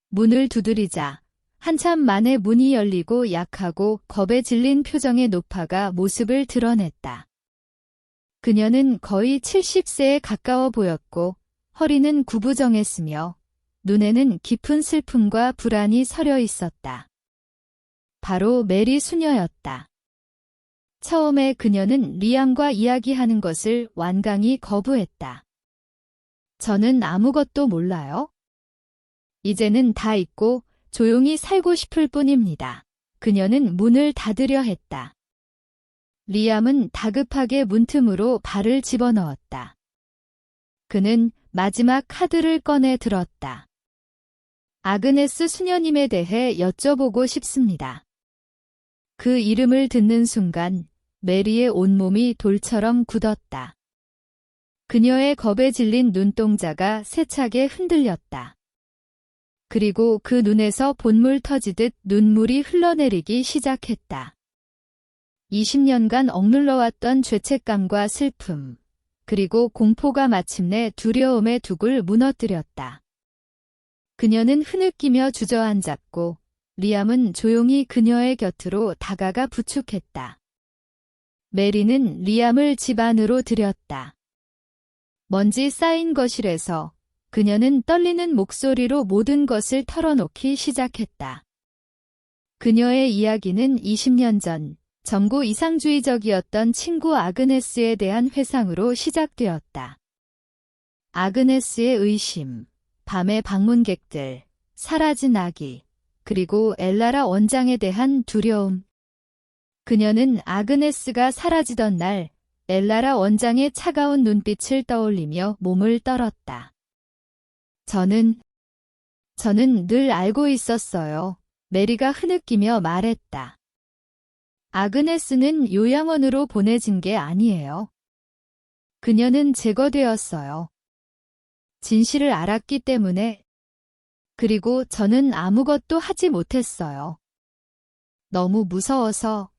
문을 두드리자 한참 만에 문이 열리고 약하고 겁에 질린 표정의 노파가 모습을 드러냈다. 그녀는 거의 70세에 가까워 보였고 허리는 구부정했으며 눈에는 깊은 슬픔과 불안이 서려 있었다. 바로 메리 수녀였다. 처음에 그녀는 리암과 이야기하는 것을 완강히 거부했다. 저는 아무것도 몰라요. 이제는 다 잊고 조용히 살고 싶을 뿐입니다. 그녀는 문을 닫으려 했다. 리암은 다급하게 문틈으로 발을 집어넣었다. 그는 마지막 카드를 꺼내 들었다. 아그네스 수녀님에 대해 여쭤보고 싶습니다. 그 이름을 듣는 순간 메리의 온몸이 돌처럼 굳었다. 그녀의 겁에 질린 눈동자가 세차게 흔들렸다. 그리고 그 눈에서 본물 터지듯 눈물이 흘러내리기 시작했다. 20년간 억눌러왔던 죄책감과 슬픔, 그리고 공포가 마침내 두려움의 둑을 무너뜨렸다. 그녀는 흐느끼며 주저앉았고 리암은 조용히 그녀의 곁으로 다가가 부축했다. 메리는 리암을 집 안으로 들였다. 먼지 쌓인 거실에서 그녀는 떨리는 목소리로 모든 것을 털어놓기 시작했다. 그녀의 이야기는 20년 전 정고 이상주의적이었던 친구 아그네스에 대한 회상으로 시작되었다. 아그네스의 의심, 밤의 방문객들, 사라진 아기, 그리고 엘라라 원장에 대한 두려움. 그녀는 아그네스가 사라지던 날 엘라라 원장의 차가운 눈빛을 떠올리며 몸을 떨었다. 저는 늘 알고 있었어요. 메리가 흐느끼며 말했다. 아그네스는 요양원으로 보내진 게 아니에요. 그녀는 제거되었어요. 진실을 알았기 때문에. 그리고 저는 아무것도 하지 못했어요. 너무 무서워서.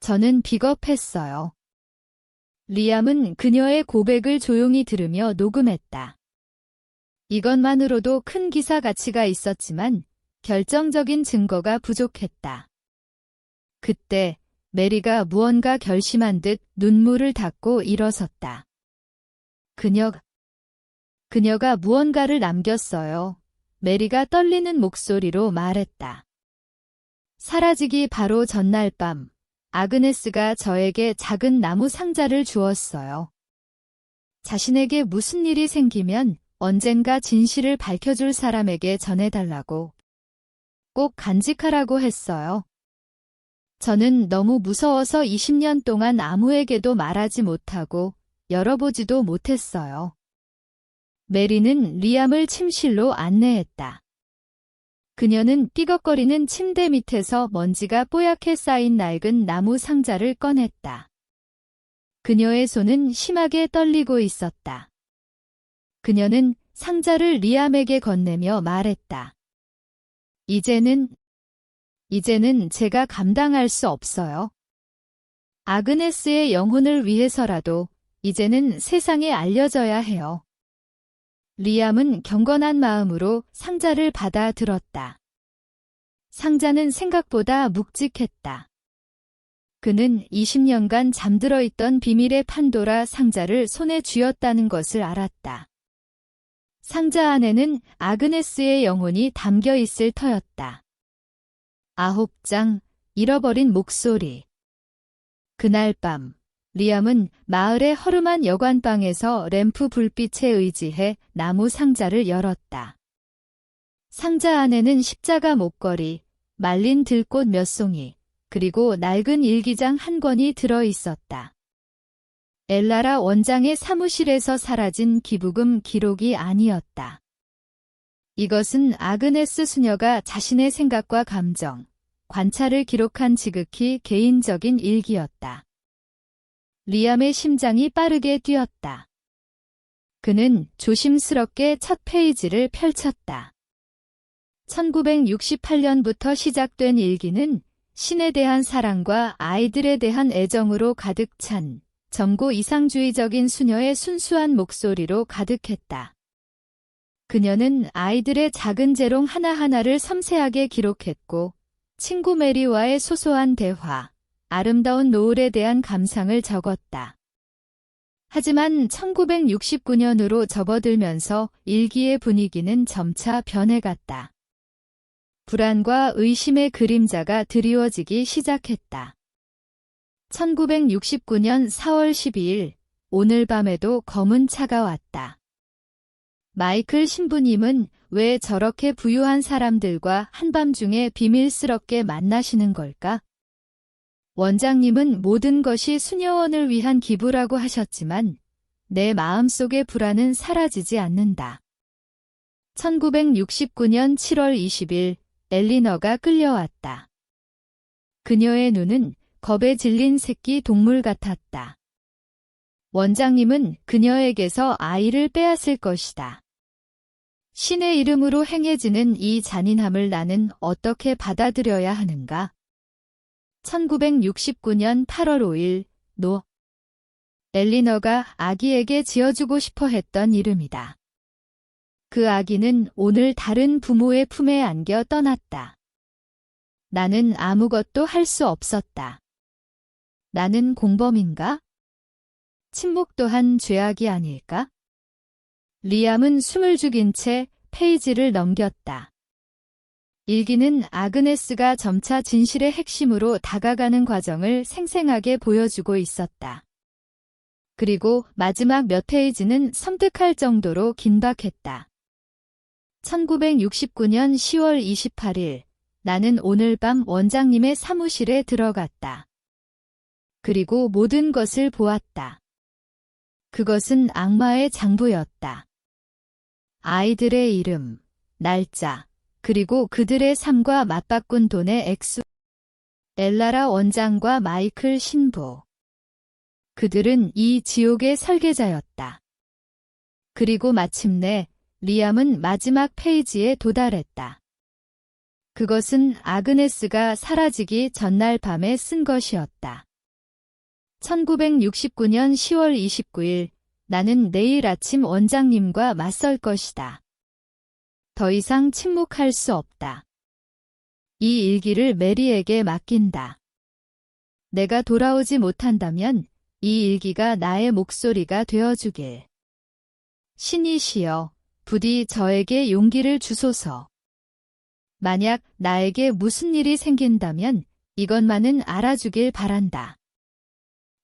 저는 비겁했어요. 리암은 그녀의 고백을 조용히 들으며 녹음했다. 이것만으로도 큰 기사 가치가 있었지만 결정적인 증거가 부족했다. 그때 메리가 무언가 결심한 듯 눈물을 닦고 일어섰다. 그녀가 무언가를 남겼어요. 메리가 떨리는 목소리로 말했다. 사라지기 바로 전날 밤, 아그네스가 저에게 작은 나무 상자를 주었어요. 자신에게 무슨 일이 생기면 언젠가 진실을 밝혀줄 사람에게 전해달라고. 꼭 간직하라고 했어요. 저는 너무 무서워서 20년 동안 아무에게도 말하지 못하고 열어보지도 못했어요. 메리는 리암을 침실로 안내했다. 그녀는 삐걱거리는 침대 밑에서 먼지가 뽀얗게 쌓인 낡은 나무 상자를 꺼냈다. 그녀의 손은 심하게 떨리고 있었다. 그녀는 상자를 리암에게 건네며 말했다. 이제는 제가 감당할 수 없어요. 아그네스의 영혼을 위해서라도 이제는 세상에 알려져야 해요. 리암은 경건한 마음으로 상자를 받아 들었다. 상자는 생각보다 묵직했다. 그는 20년간 잠들어 있던 비밀의 판도라 상자를 손에 쥐었다는 것을 알았다. 상자 안에는 아그네스의 영혼이 담겨 있을 터였다. 9장, 잃어버린 목소리. 그날 밤, 리암은 마을의 허름한 여관방에서 램프 불빛에 의지해 나무 상자를 열었다. 상자 안에는 십자가 목걸이, 말린 들꽃 몇 송이, 그리고 낡은 일기장 한 권이 들어 있었다. 엘라라 원장의 사무실에서 사라진 기부금 기록이 아니었다. 이것은 아그네스 수녀가 자신의 생각과 감정, 관찰을 기록한 지극히 개인적인 일기였다. 리암의 심장이 빠르게 뛰었다. 그는 조심스럽게 첫 페이지를 펼쳤다. 1968년부터 시작된 일기는 신에 대한 사랑과 아이들에 대한 애정으로 가득 찬 점고 이상주의적인 수녀의 순수한 목소리로 가득했다. 그녀는 아이들의 작은 재롱 하나하나를 섬세하게 기록했고 친구 메리와의 소소한 대화, 아름다운 노을에 대한 감상을 적었다. 하지만 1969년으로 접어들면서 일기의 분위기는 점차 변해갔다. 불안과 의심의 그림자가 드리워지기 시작했다. 1969년 4월 12일, 오늘 밤에도 검은 차가 왔다. 마이클 신부님은 왜 저렇게 부유한 사람들과 한밤중에 비밀스럽게 만나시는 걸까? 원장님은 모든 것이 수녀원을 위한 기부라고 하셨지만 내 마음속의 불안은 사라지지 않는다. 1969년 7월 20일 엘리너가 끌려왔다. 그녀의 눈은 겁에 질린 새끼 동물 같았다. 원장님은 그녀에게서 아이를 빼앗을 것이다. 신의 이름으로 행해지는 이 잔인함을 나는 어떻게 받아들여야 하는가? 1969년 8월 5일, 엘리너가 아기에게 지어주고 싶어 했던 이름이다. 그 아기는 오늘 다른 부모의 품에 안겨 떠났다. 나는 아무것도 할 수 없었다. 나는 공범인가? 침묵 또한 죄악이 아닐까? 리암은 숨을 죽인 채 페이지를 넘겼다. 일기는 아그네스가 점차 진실의 핵심으로 다가가는 과정을 생생하게 보여주고 있었다. 그리고 마지막 몇 페이지는 섬뜩할 정도로 긴박했다. 1969년 10월 28일, 나는 오늘 밤 원장님의 사무실에 들어갔다. 그리고 모든 것을 보았다. 그것은 악마의 장부였다. 아이들의 이름, 날짜, 그리고 그들의 삶과 맞바꾼 돈의 액수. 엘라라 원장과 마이클 신부. 그들은 이 지옥의 설계자였다. 그리고 마침내 리암은 마지막 페이지에 도달했다. 그것은 아그네스가 사라지기 전날 밤에 쓴 것이었다. 1969년 10월 29일, 나는 내일 아침 원장님과 맞설 것이다. 더 이상 침묵할 수 없다. 이 일기를 메리에게 맡긴다. 내가 돌아오지 못한다면 이 일기가 나의 목소리가 되어주길. 신이시여, 부디 저에게 용기를 주소서. 만약 나에게 무슨 일이 생긴다면 이것만은 알아주길 바란다.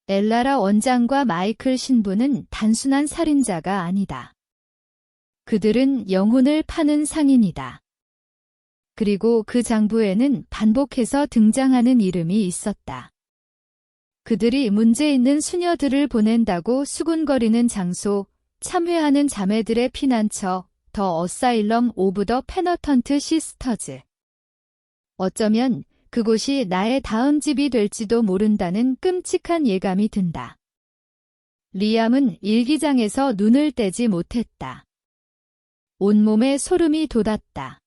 엘라라 원장과 마이클 신부는 단순한 살인자가 아니다. 그들은 영혼을 파는 상인이다. 그리고 그 장부에는 반복해서 등장하는 이름이 있었다. 그들이 문제 있는 수녀들을 보낸다고 수군거리는 장소, 참회하는 자매들의 피난처, 더 어사일럼 오브 더 페너턴트 시스터즈. 어쩌면 그곳이 나의 다음 집이 될지도 모른다는 끔찍한 예감이 든다. 리암은 일기장에서 눈을 떼지 못했다. 온몸에 소름이 돋았다.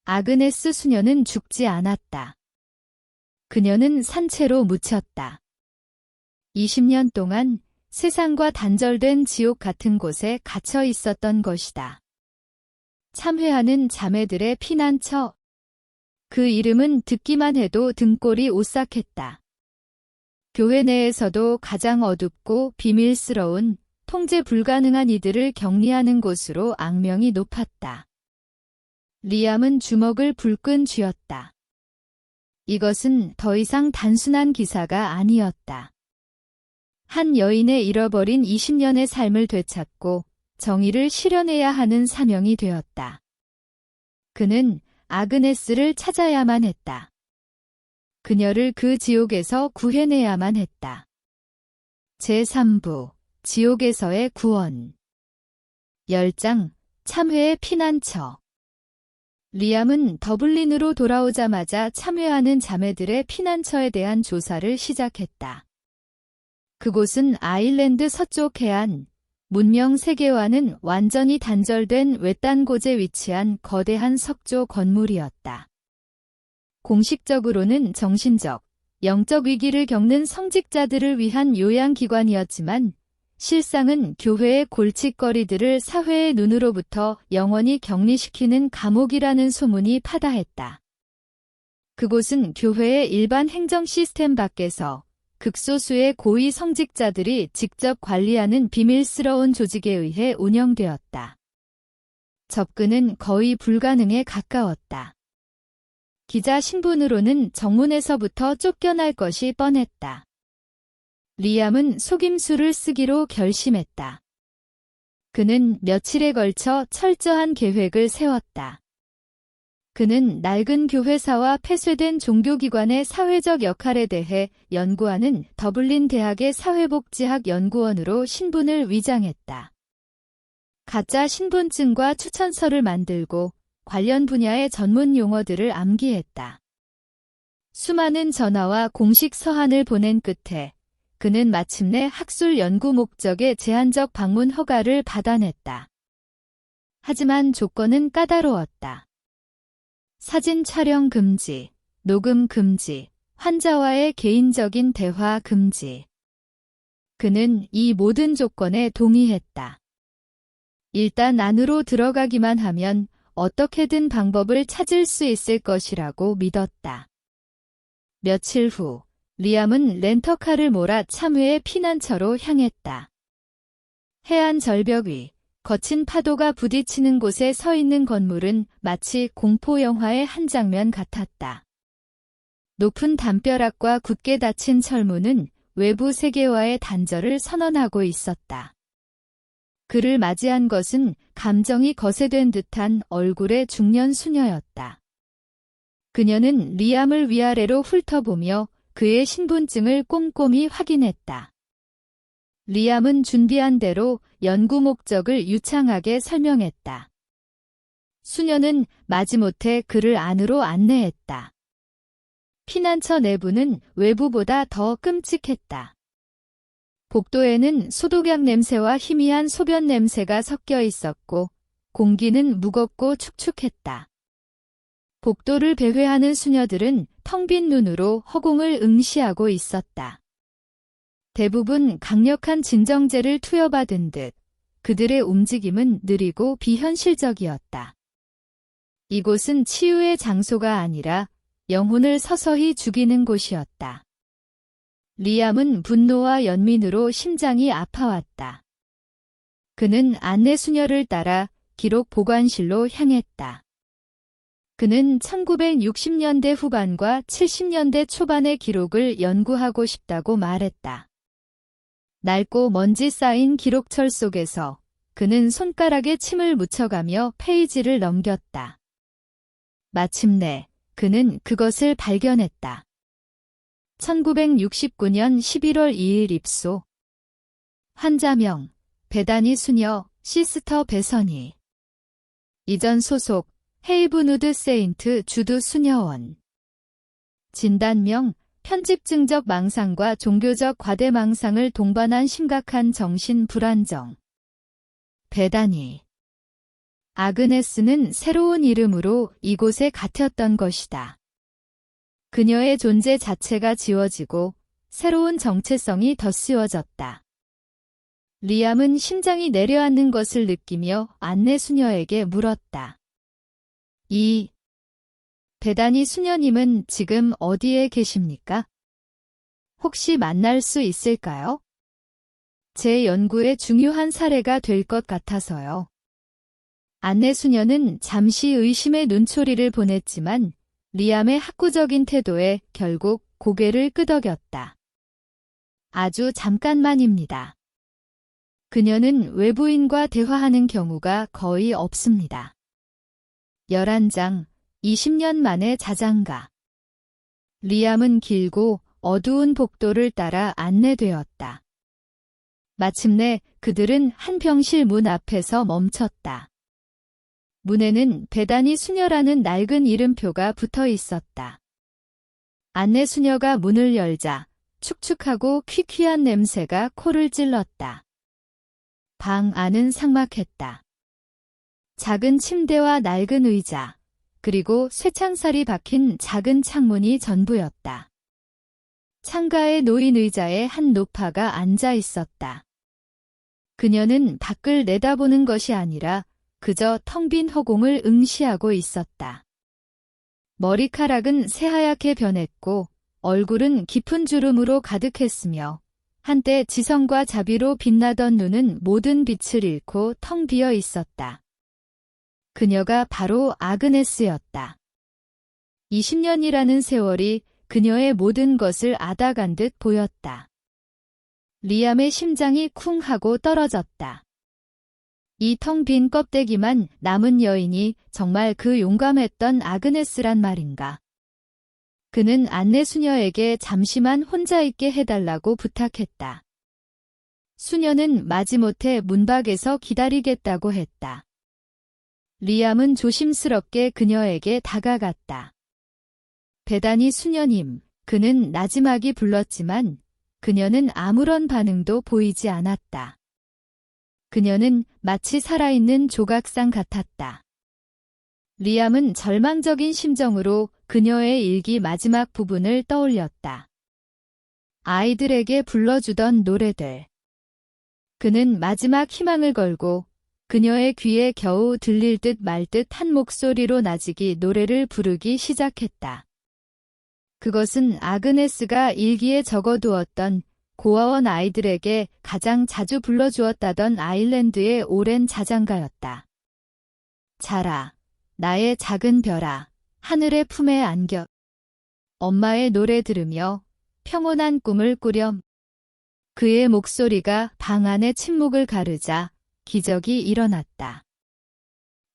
아그네스 수녀는 죽지 않았다. 그녀는 산채로 묻혔다. 20년 동안 세상과 단절된 지옥 같은 곳에 갇혀 있었던 것이다. 참회하는 자매들의 피난처. 그 이름은 듣기만 해도 등골이 오싹했다. 교회 내에서도 가장 어둡고 비밀스러운 통제 불가능한 이들을 격리하는 곳으로 악명이 높았다. 리암은 주먹을 불끈 쥐었다. 이것은 더 이상 단순한 기사가 아니었다. 한 여인의 잃어버린 20년의 삶을 되찾고 정의를 실현해야 하는 사명이 되었다. 그는 아그네스를 찾아야만 했다. 그녀를 그 지옥에서 구해내야만 했다. 제3부 지옥에서의 구원 10장 참회의 피난처. 리암은 더블린으로 돌아오자마자 참회하는 자매들의 피난처에 대한 조사를 시작했다. 그곳은 아일랜드 서쪽 해안, 문명 세계와는 완전히 단절된 외딴 곳에 위치한 거대한 석조 건물이었다. 공식적으로는 정신적, 영적 위기를 겪는 성직자들을 위한 요양기관이었지만 실상은 교회의 골칫거리들을 사회의 눈으로부터 영원히 격리시키는 감옥이라는 소문이 파다했다. 그곳은 교회의 일반 행정 시스템 밖에서 극소수의 고위 성직자들이 직접 관리하는 비밀스러운 조직에 의해 운영되었다. 접근은 거의 불가능에 가까웠다. 기자 신분으로는 정문에서부터 쫓겨날 것이 뻔했다. 리암은 속임수를 쓰기로 결심했다. 그는 며칠에 걸쳐 철저한 계획을 세웠다. 그는 낡은 교회사와 폐쇄된 종교기관의 사회적 역할에 대해 연구하는 더블린 대학의 사회복지학 연구원으로 신분을 위장했다. 가짜 신분증과 추천서를 만들고 관련 분야의 전문 용어들을 암기했다. 수많은 전화와 공식 서한을 보낸 끝에 그는 마침내 학술 연구 목적의 제한적 방문 허가를 받아냈다. 하지만 조건은 까다로웠다. 사진 촬영 금지, 녹음 금지, 환자와의 개인적인 대화 금지. 그는 이 모든 조건에 동의했다. 일단 안으로 들어가기만 하면 어떻게든 방법을 찾을 수 있을 것이라고 믿었다. 며칠 후, 리암은 렌터카를 몰아 참회의 피난처로 향했다. 해안 절벽 위, 거친 파도가 부딪히는 곳에 서 있는 건물은 마치 공포영화의 한 장면 같았다. 높은 담벼락과 굳게 닫힌 철문은 외부 세계와의 단절을 선언하고 있었다. 그를 맞이한 것은 감정이 거세된 듯한 얼굴의 중년 수녀였다. 그녀는 리암을 위아래로 훑어보며 그의 신분증을 꼼꼼히 확인했다. 리암은 준비한 대로 연구 목적을 유창하게 설명했다. 수녀는 마지못해 그를 안으로 안내했다. 피난처 내부는 외부보다 더 끔찍했다. 복도에는 소독약 냄새와 희미한 소변 냄새가 섞여 있었고 공기는 무겁고 축축했다. 복도를 배회하는 수녀들은 텅 빈 눈으로 허공을 응시하고 있었다. 대부분 강력한 진정제를 투여받은 듯 그들의 움직임은 느리고 비현실적이었다. 이곳은 치유의 장소가 아니라 영혼을 서서히 죽이는 곳이었다. 리암은 분노와 연민으로 심장이 아파왔다. 그는 안내 수녀를 따라 기록 보관실로 향했다. 그는 1960년대 후반과 70년대 초반의 기록을 연구하고 싶다고 말했다. 낡고 먼지 쌓인 기록철 속에서 그는 손가락에 침을 묻혀가며 페이지를 넘겼다. 마침내 그는 그것을 발견했다. 1969년 11월 2일 입소. 환자명, 베다니 수녀, 시스터 베서니. 이전 소속, 헤이브누드 세인트 주드 수녀원. 진단명, 편집증적 망상과 종교적 과대망상을 동반한 심각한 정신 불안정. 베다니. 아그네스는 새로운 이름으로 이곳에 갇혔던 것이다. 그녀의 존재 자체가 지워지고 새로운 정체성이 덧씌워졌다. 리암은 심장이 내려앉는 것을 느끼며 안내 수녀에게 물었다. 베다니 수녀님은 지금 어디에 계십니까? 혹시 만날 수 있을까요? 제 연구의 중요한 사례가 될 것 같아서요. 안내 수녀는 잠시 의심의 눈초리를 보냈지만 리암의 학구적인 태도에 결국 고개를 끄덕였다. 아주 잠깐만입니다. 그녀는 외부인과 대화하는 경우가 거의 없습니다. 11장, 20년 만의 자장가. 리암은 길고 어두운 복도를 따라 안내되었다. 마침내 그들은 한 병실 문 앞에서 멈췄다. 문에는 베다니 수녀라는 낡은 이름표가 붙어 있었다. 안내 수녀가 문을 열자 축축하고 퀴퀴한 냄새가 코를 찔렀다. 방 안은 삭막했다. 작은 침대와 낡은 의자, 그리고 쇠창살이 박힌 작은 창문이 전부였다. 창가에 놓인 의자에 한 노파가 앉아 있었다. 그녀는 밖을 내다보는 것이 아니라 그저 텅 빈 허공을 응시하고 있었다. 머리카락은 새하얗게 변했고 얼굴은 깊은 주름으로 가득했으며 한때 지성과 자비로 빛나던 눈은 모든 빛을 잃고 텅 비어 있었다. 그녀가 바로 아그네스였다. 20년이라는 세월이 그녀의 모든 것을 앗아간 듯 보였다. 리암의 심장이 쿵 하고 떨어졌다. 이 텅 빈 껍데기만 남은 여인이 정말 그 용감했던 아그네스란 말인가. 그는 안내 수녀에게 잠시만 혼자 있게 해달라고 부탁했다. 수녀는 마지못해 문밖에서 기다리겠다고 했다. 리암은 조심스럽게 그녀에게 다가갔다. 베다니 수녀님, 그는 나지막이 불렀지만 그녀는 아무런 반응도 보이지 않았다. 그녀는 마치 살아있는 조각상 같았다. 리암은 절망적인 심정으로 그녀의 일기 마지막 부분을 떠올렸다. 아이들에게 불러주던 노래들. 그는 마지막 희망을 걸고 그녀의 귀에 겨우 들릴 듯 말 듯 한 목소리로 나직이 노래를 부르기 시작했다. 그것은 아그네스가 일기에 적어두었던 고아원 아이들에게 가장 자주 불러주었다던 아일랜드의 오랜 자장가였다. 자라, 나의 작은 별아, 하늘의 품에 안겨. 엄마의 노래 들으며 평온한 꿈을 꾸렴. 그의 목소리가 방 안의 침묵을 가르자 기적이 일어났다.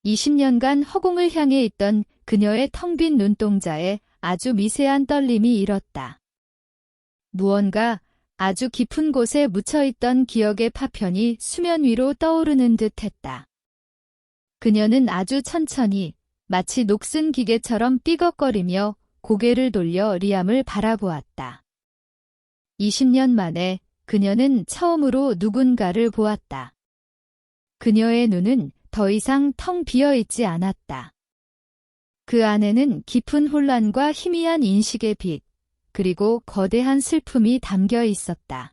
20년간 허공을 향해 있던 그녀의 텅 빈 눈동자에 아주 미세한 떨림이 일었다. 무언가 아주 깊은 곳에 묻혀있던 기억의 파편이 수면 위로 떠오르는 듯 했다. 그녀는 아주 천천히 마치 녹슨 기계처럼 삐걱거리며 고개를 돌려 리암을 바라보았다. 20년 만에 그녀는 처음으로 누군가를 보았다. 그녀의 눈은 더 이상 텅 비어 있지 않았다. 그 안에는 깊은 혼란과 희미한 인식의 빛, 그리고 거대한 슬픔이 담겨 있었다.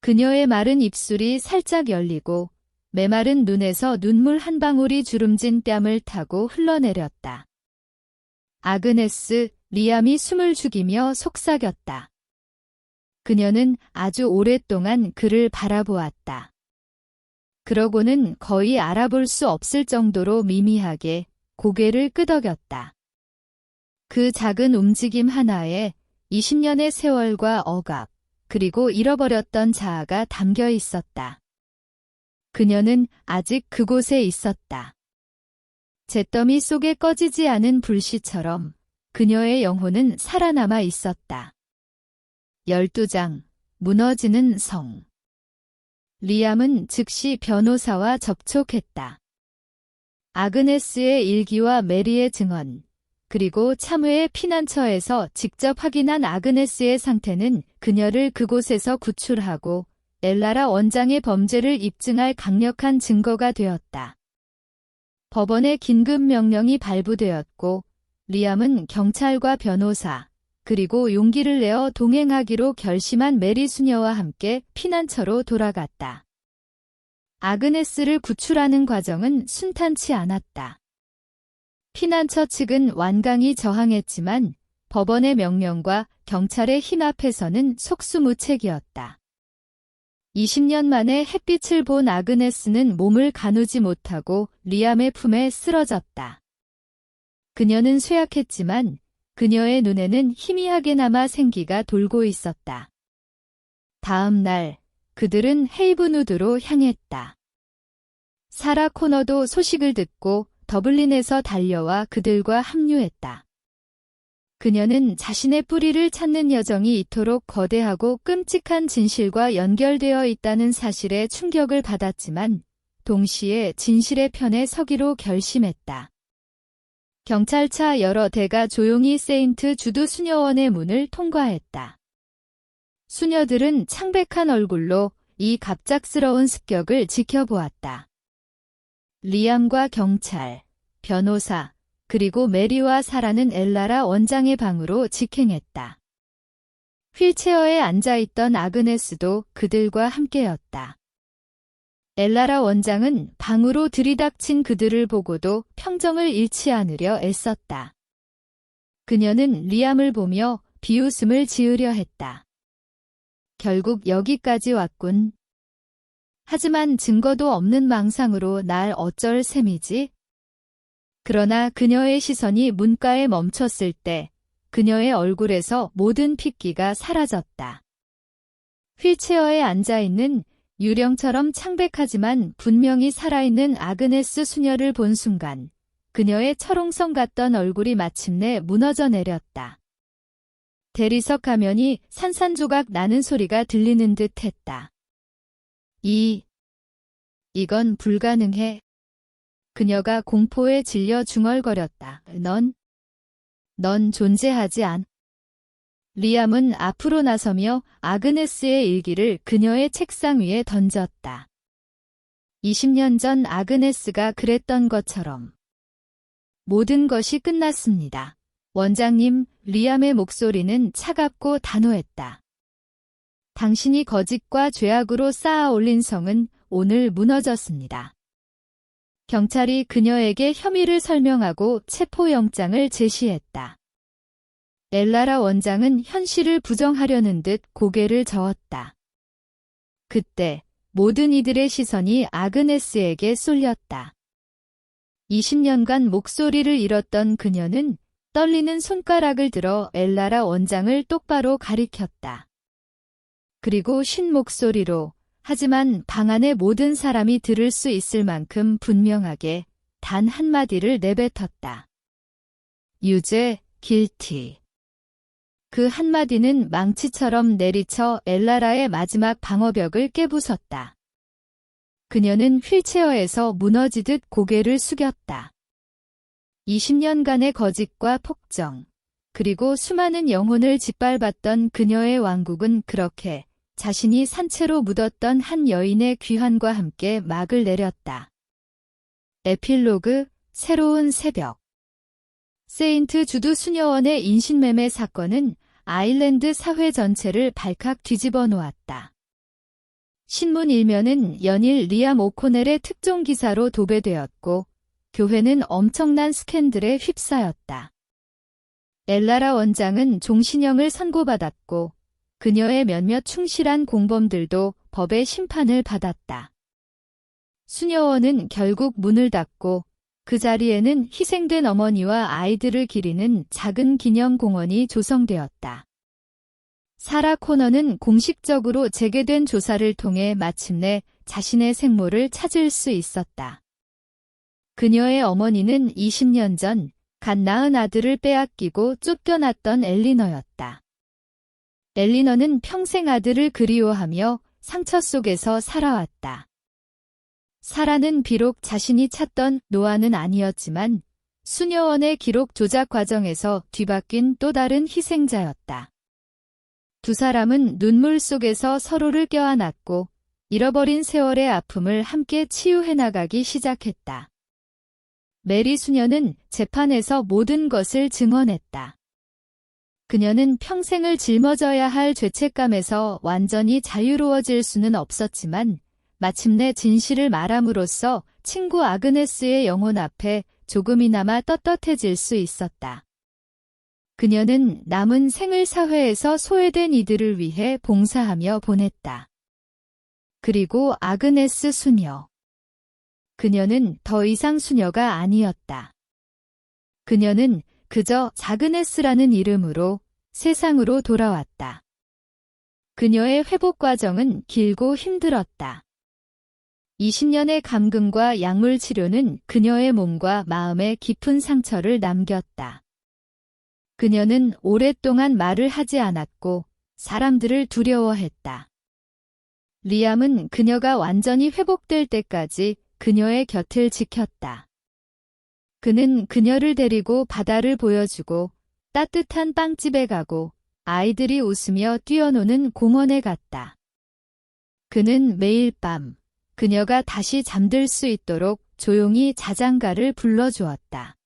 그녀의 마른 입술이 살짝 열리고 메마른 눈에서 눈물 한 방울이 주름진 뺨을 타고 흘러내렸다. 아그네스, 리암이 숨을 죽이며 속삭였다. 그녀는 아주 오랫동안 그를 바라보았다. 그러고는 거의 알아볼 수 없을 정도로 미미하게 고개를 끄덕였다. 그 작은 움직임 하나에 20년의 세월과 억압, 그리고 잃어버렸던 자아가 담겨 있었다. 그녀는 아직 그곳에 있었다. 잿더미 속에 꺼지지 않은 불씨처럼 그녀의 영혼은 살아남아 있었다. 12장, 무너지는 성. 리암은 즉시 변호사와 접촉했다. 아그네스의 일기와 메리의 증언, 그리고 참회의 피난처에서 직접 확인한 아그네스의 상태는 그녀를 그곳에서 구출하고 엘라라 원장의 범죄를 입증할 강력한 증거가 되었다. 법원의 긴급 명령이 발부되었고 리암은 경찰과 변호사, 그리고 용기를 내어 동행하기로 결심한 메리 수녀와 함께 피난처로 돌아갔다. 아그네스를 구출하는 과정은 순탄치 않았다. 피난처 측은 완강히 저항했지만 법원의 명령과 경찰의 힘 앞에서는 속수무책이었다. 20년 만에 햇빛을 본 아그네스는 몸을 가누지 못하고 리암의 품에 쓰러졌다. 그녀는 쇠약했지만 그녀의 눈에는 희미하게나마 생기가 돌고 있었다. 다음 날 그들은 헤이븐우드로 향했다. 사라 코너도 소식을 듣고 더블린에서 달려와 그들과 합류했다. 그녀는 자신의 뿌리를 찾는 여정이 이토록 거대하고 끔찍한 진실과 연결되어 있다는 사실에 충격을 받았지만 동시에 진실의 편에 서기로 결심했다. 경찰차 여러 대가 조용히 세인트 주드 수녀원의 문을 통과했다. 수녀들은 창백한 얼굴로 이 갑작스러운 습격을 지켜보았다. 리암과 경찰, 변호사, 그리고 메리와 사라는 엘라라 원장의 방으로 직행했다. 휠체어에 앉아있던 아그네스도 그들과 함께였다. 엘라라 원장은 방으로 들이닥친 그들을 보고도 평정을 잃지 않으려 애썼다. 그녀는 리암을 보며 비웃음을 지으려 했다. 결국 여기까지 왔군. 하지만 증거도 없는 망상으로 날 어쩔 셈이지? 그러나 그녀의 시선이 문가에 멈췄을 때 그녀의 얼굴에서 모든 핏기가 사라졌다. 휠체어에 앉아있는 유령처럼 창백하지만 분명히 살아있는 아그네스 수녀를 본 순간 그녀의 철옹성 같던 얼굴이 마침내 무너져 내렸다. 대리석 가면이 산산조각 나는 소리가 들리는 듯 했다. 이건 불가능해. 그녀가 공포에 질려 중얼거렸다. 넌 존재하지 않. 리암은 앞으로 나서며 아그네스의 일기를 그녀의 책상 위에 던졌다. 20년 전 아그네스가 그랬던 것처럼. 모든 것이 끝났습니다. 원장님, 리암의 목소리는 차갑고 단호했다. 당신이 거짓과 죄악으로 쌓아 올린 성은 오늘 무너졌습니다. 경찰이 그녀에게 혐의를 설명하고 체포영장을 제시했다. 엘라라 원장은 현실을 부정하려는 듯 고개를 저었다. 그때 모든 이들의 시선이 아그네스에게 쏠렸다. 20년간 목소리를 잃었던 그녀는 떨리는 손가락을 들어 엘라라 원장을 똑바로 가리켰다. 그리고 쉰 목소리로 하지만 방 안의 모든 사람이 들을 수 있을 만큼 분명하게 단 한마디를 내뱉었다. 유죄, 길티. 그 한마디는 망치처럼 내리쳐 엘라라의 마지막 방어벽을 깨부쉈다. 그녀는 휠체어에서 무너지듯 고개를 숙였다. 20년간의 거짓과 폭정, 그리고 수많은 영혼을 짓밟았던 그녀의 왕국은 그렇게 자신이 산채로 묻었던 한 여인의 귀환과 함께 막을 내렸다. 에필로그, 새로운 새벽. 세인트 주드 수녀원의 인신매매 사건은 아일랜드 사회 전체를 발칵 뒤집어 놓았다. 신문 일면은 연일 리암 오코넬의 특종 기사로 도배되었고, 교회는 엄청난 스캔들에 휩싸였다. 엘라라 원장은 종신형을 선고받았고, 그녀의 몇몇 충실한 공범들도 법의 심판을 받았다. 수녀원은 결국 문을 닫고 그 자리에는 희생된 어머니와 아이들을 기리는 작은 기념공원이 조성되었다. 사라 코너는 공식적으로 재개된 조사를 통해 마침내 자신의 생모를 찾을 수 있었다. 그녀의 어머니는 20년 전 갓 낳은 아들을 빼앗기고 쫓겨났던 엘리너였다. 엘리너는 평생 아들을 그리워하며 상처 속에서 살아왔다. 사라는 비록 자신이 찾던 노아는 아니었지만 수녀원의 기록 조작 과정에서 뒤바뀐 또 다른 희생자였다. 두 사람은 눈물 속에서 서로를 껴안았고 잃어버린 세월의 아픔을 함께 치유해 나가기 시작했다. 메리 수녀는 재판에서 모든 것을 증언했다. 그녀는 평생을 짊어져야 할 죄책감에서 완전히 자유로워질 수는 없었지만 마침내 진실을 말함으로써 친구 아그네스의 영혼 앞에 조금이나마 떳떳해질 수 있었다. 그녀는 남은 생을 사회에서 소외된 이들을 위해 봉사하며 보냈다. 그리고 아그네스 수녀. 그녀는 더 이상 수녀가 아니었다. 그녀는 그저 자그네스라는 이름으로 세상으로 돌아왔다. 그녀의 회복 과정은 길고 힘들었다. 20년의 감금과 약물 치료는 그녀의 몸과 마음에 깊은 상처를 남겼다. 그녀는 오랫동안 말을 하지 않았고 사람들을 두려워했다. 리암은 그녀가 완전히 회복될 때까지 그녀의 곁을 지켰다. 그는 그녀를 데리고 바다를 보여주고 따뜻한 빵집에 가고 아이들이 웃으며 뛰어노는 공원에 갔다. 그는 매일 밤 그녀가 다시 잠들 수 있도록 조용히 자장가를 불러주었다.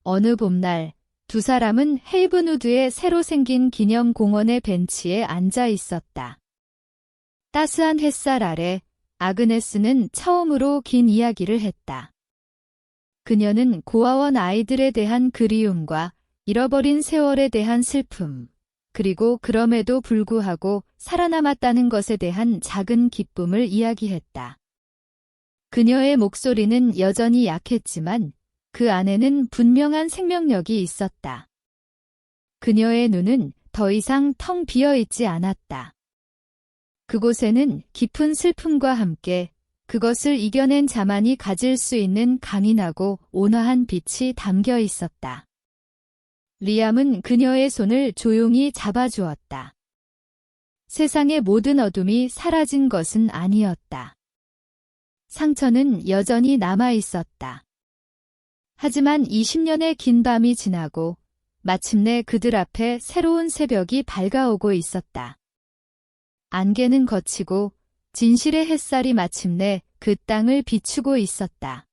어느 봄날 두 사람은 헤이븐우드의 새로 생긴 기념공원의 벤치에 앉아 있었다. 따스한 햇살 아래 아그네스는 처음으로 긴 이야기를 했다. 그녀는 고아원 아이들에 대한 그리움과 잃어버린 세월에 대한 슬픔, 그리고 그럼에도 불구하고 살아남았다는 것에 대한 작은 기쁨을 이야기했다. 그녀의 목소리는 여전히 약했지만 그 안에는 분명한 생명력이 있었다. 그녀의 눈은 더 이상 텅 비어 있지 않았다. 그곳에는 깊은 슬픔과 함께 그것을 이겨낸 자만이 가질 수 있는 강인하고 온화한 빛이 담겨 있었다. 리암은 그녀의 손을 조용히 잡아주었다. 세상의 모든 어둠이 사라진 것은 아니었다. 상처는 여전히 남아 있었다. 하지만 20년의 긴 밤이 지나고 마침내 그들 앞에 새로운 새벽이 밝아오고 있었다. 안개는 걷히고 진실의 햇살이 마침내 그 땅을 비추고 있었다.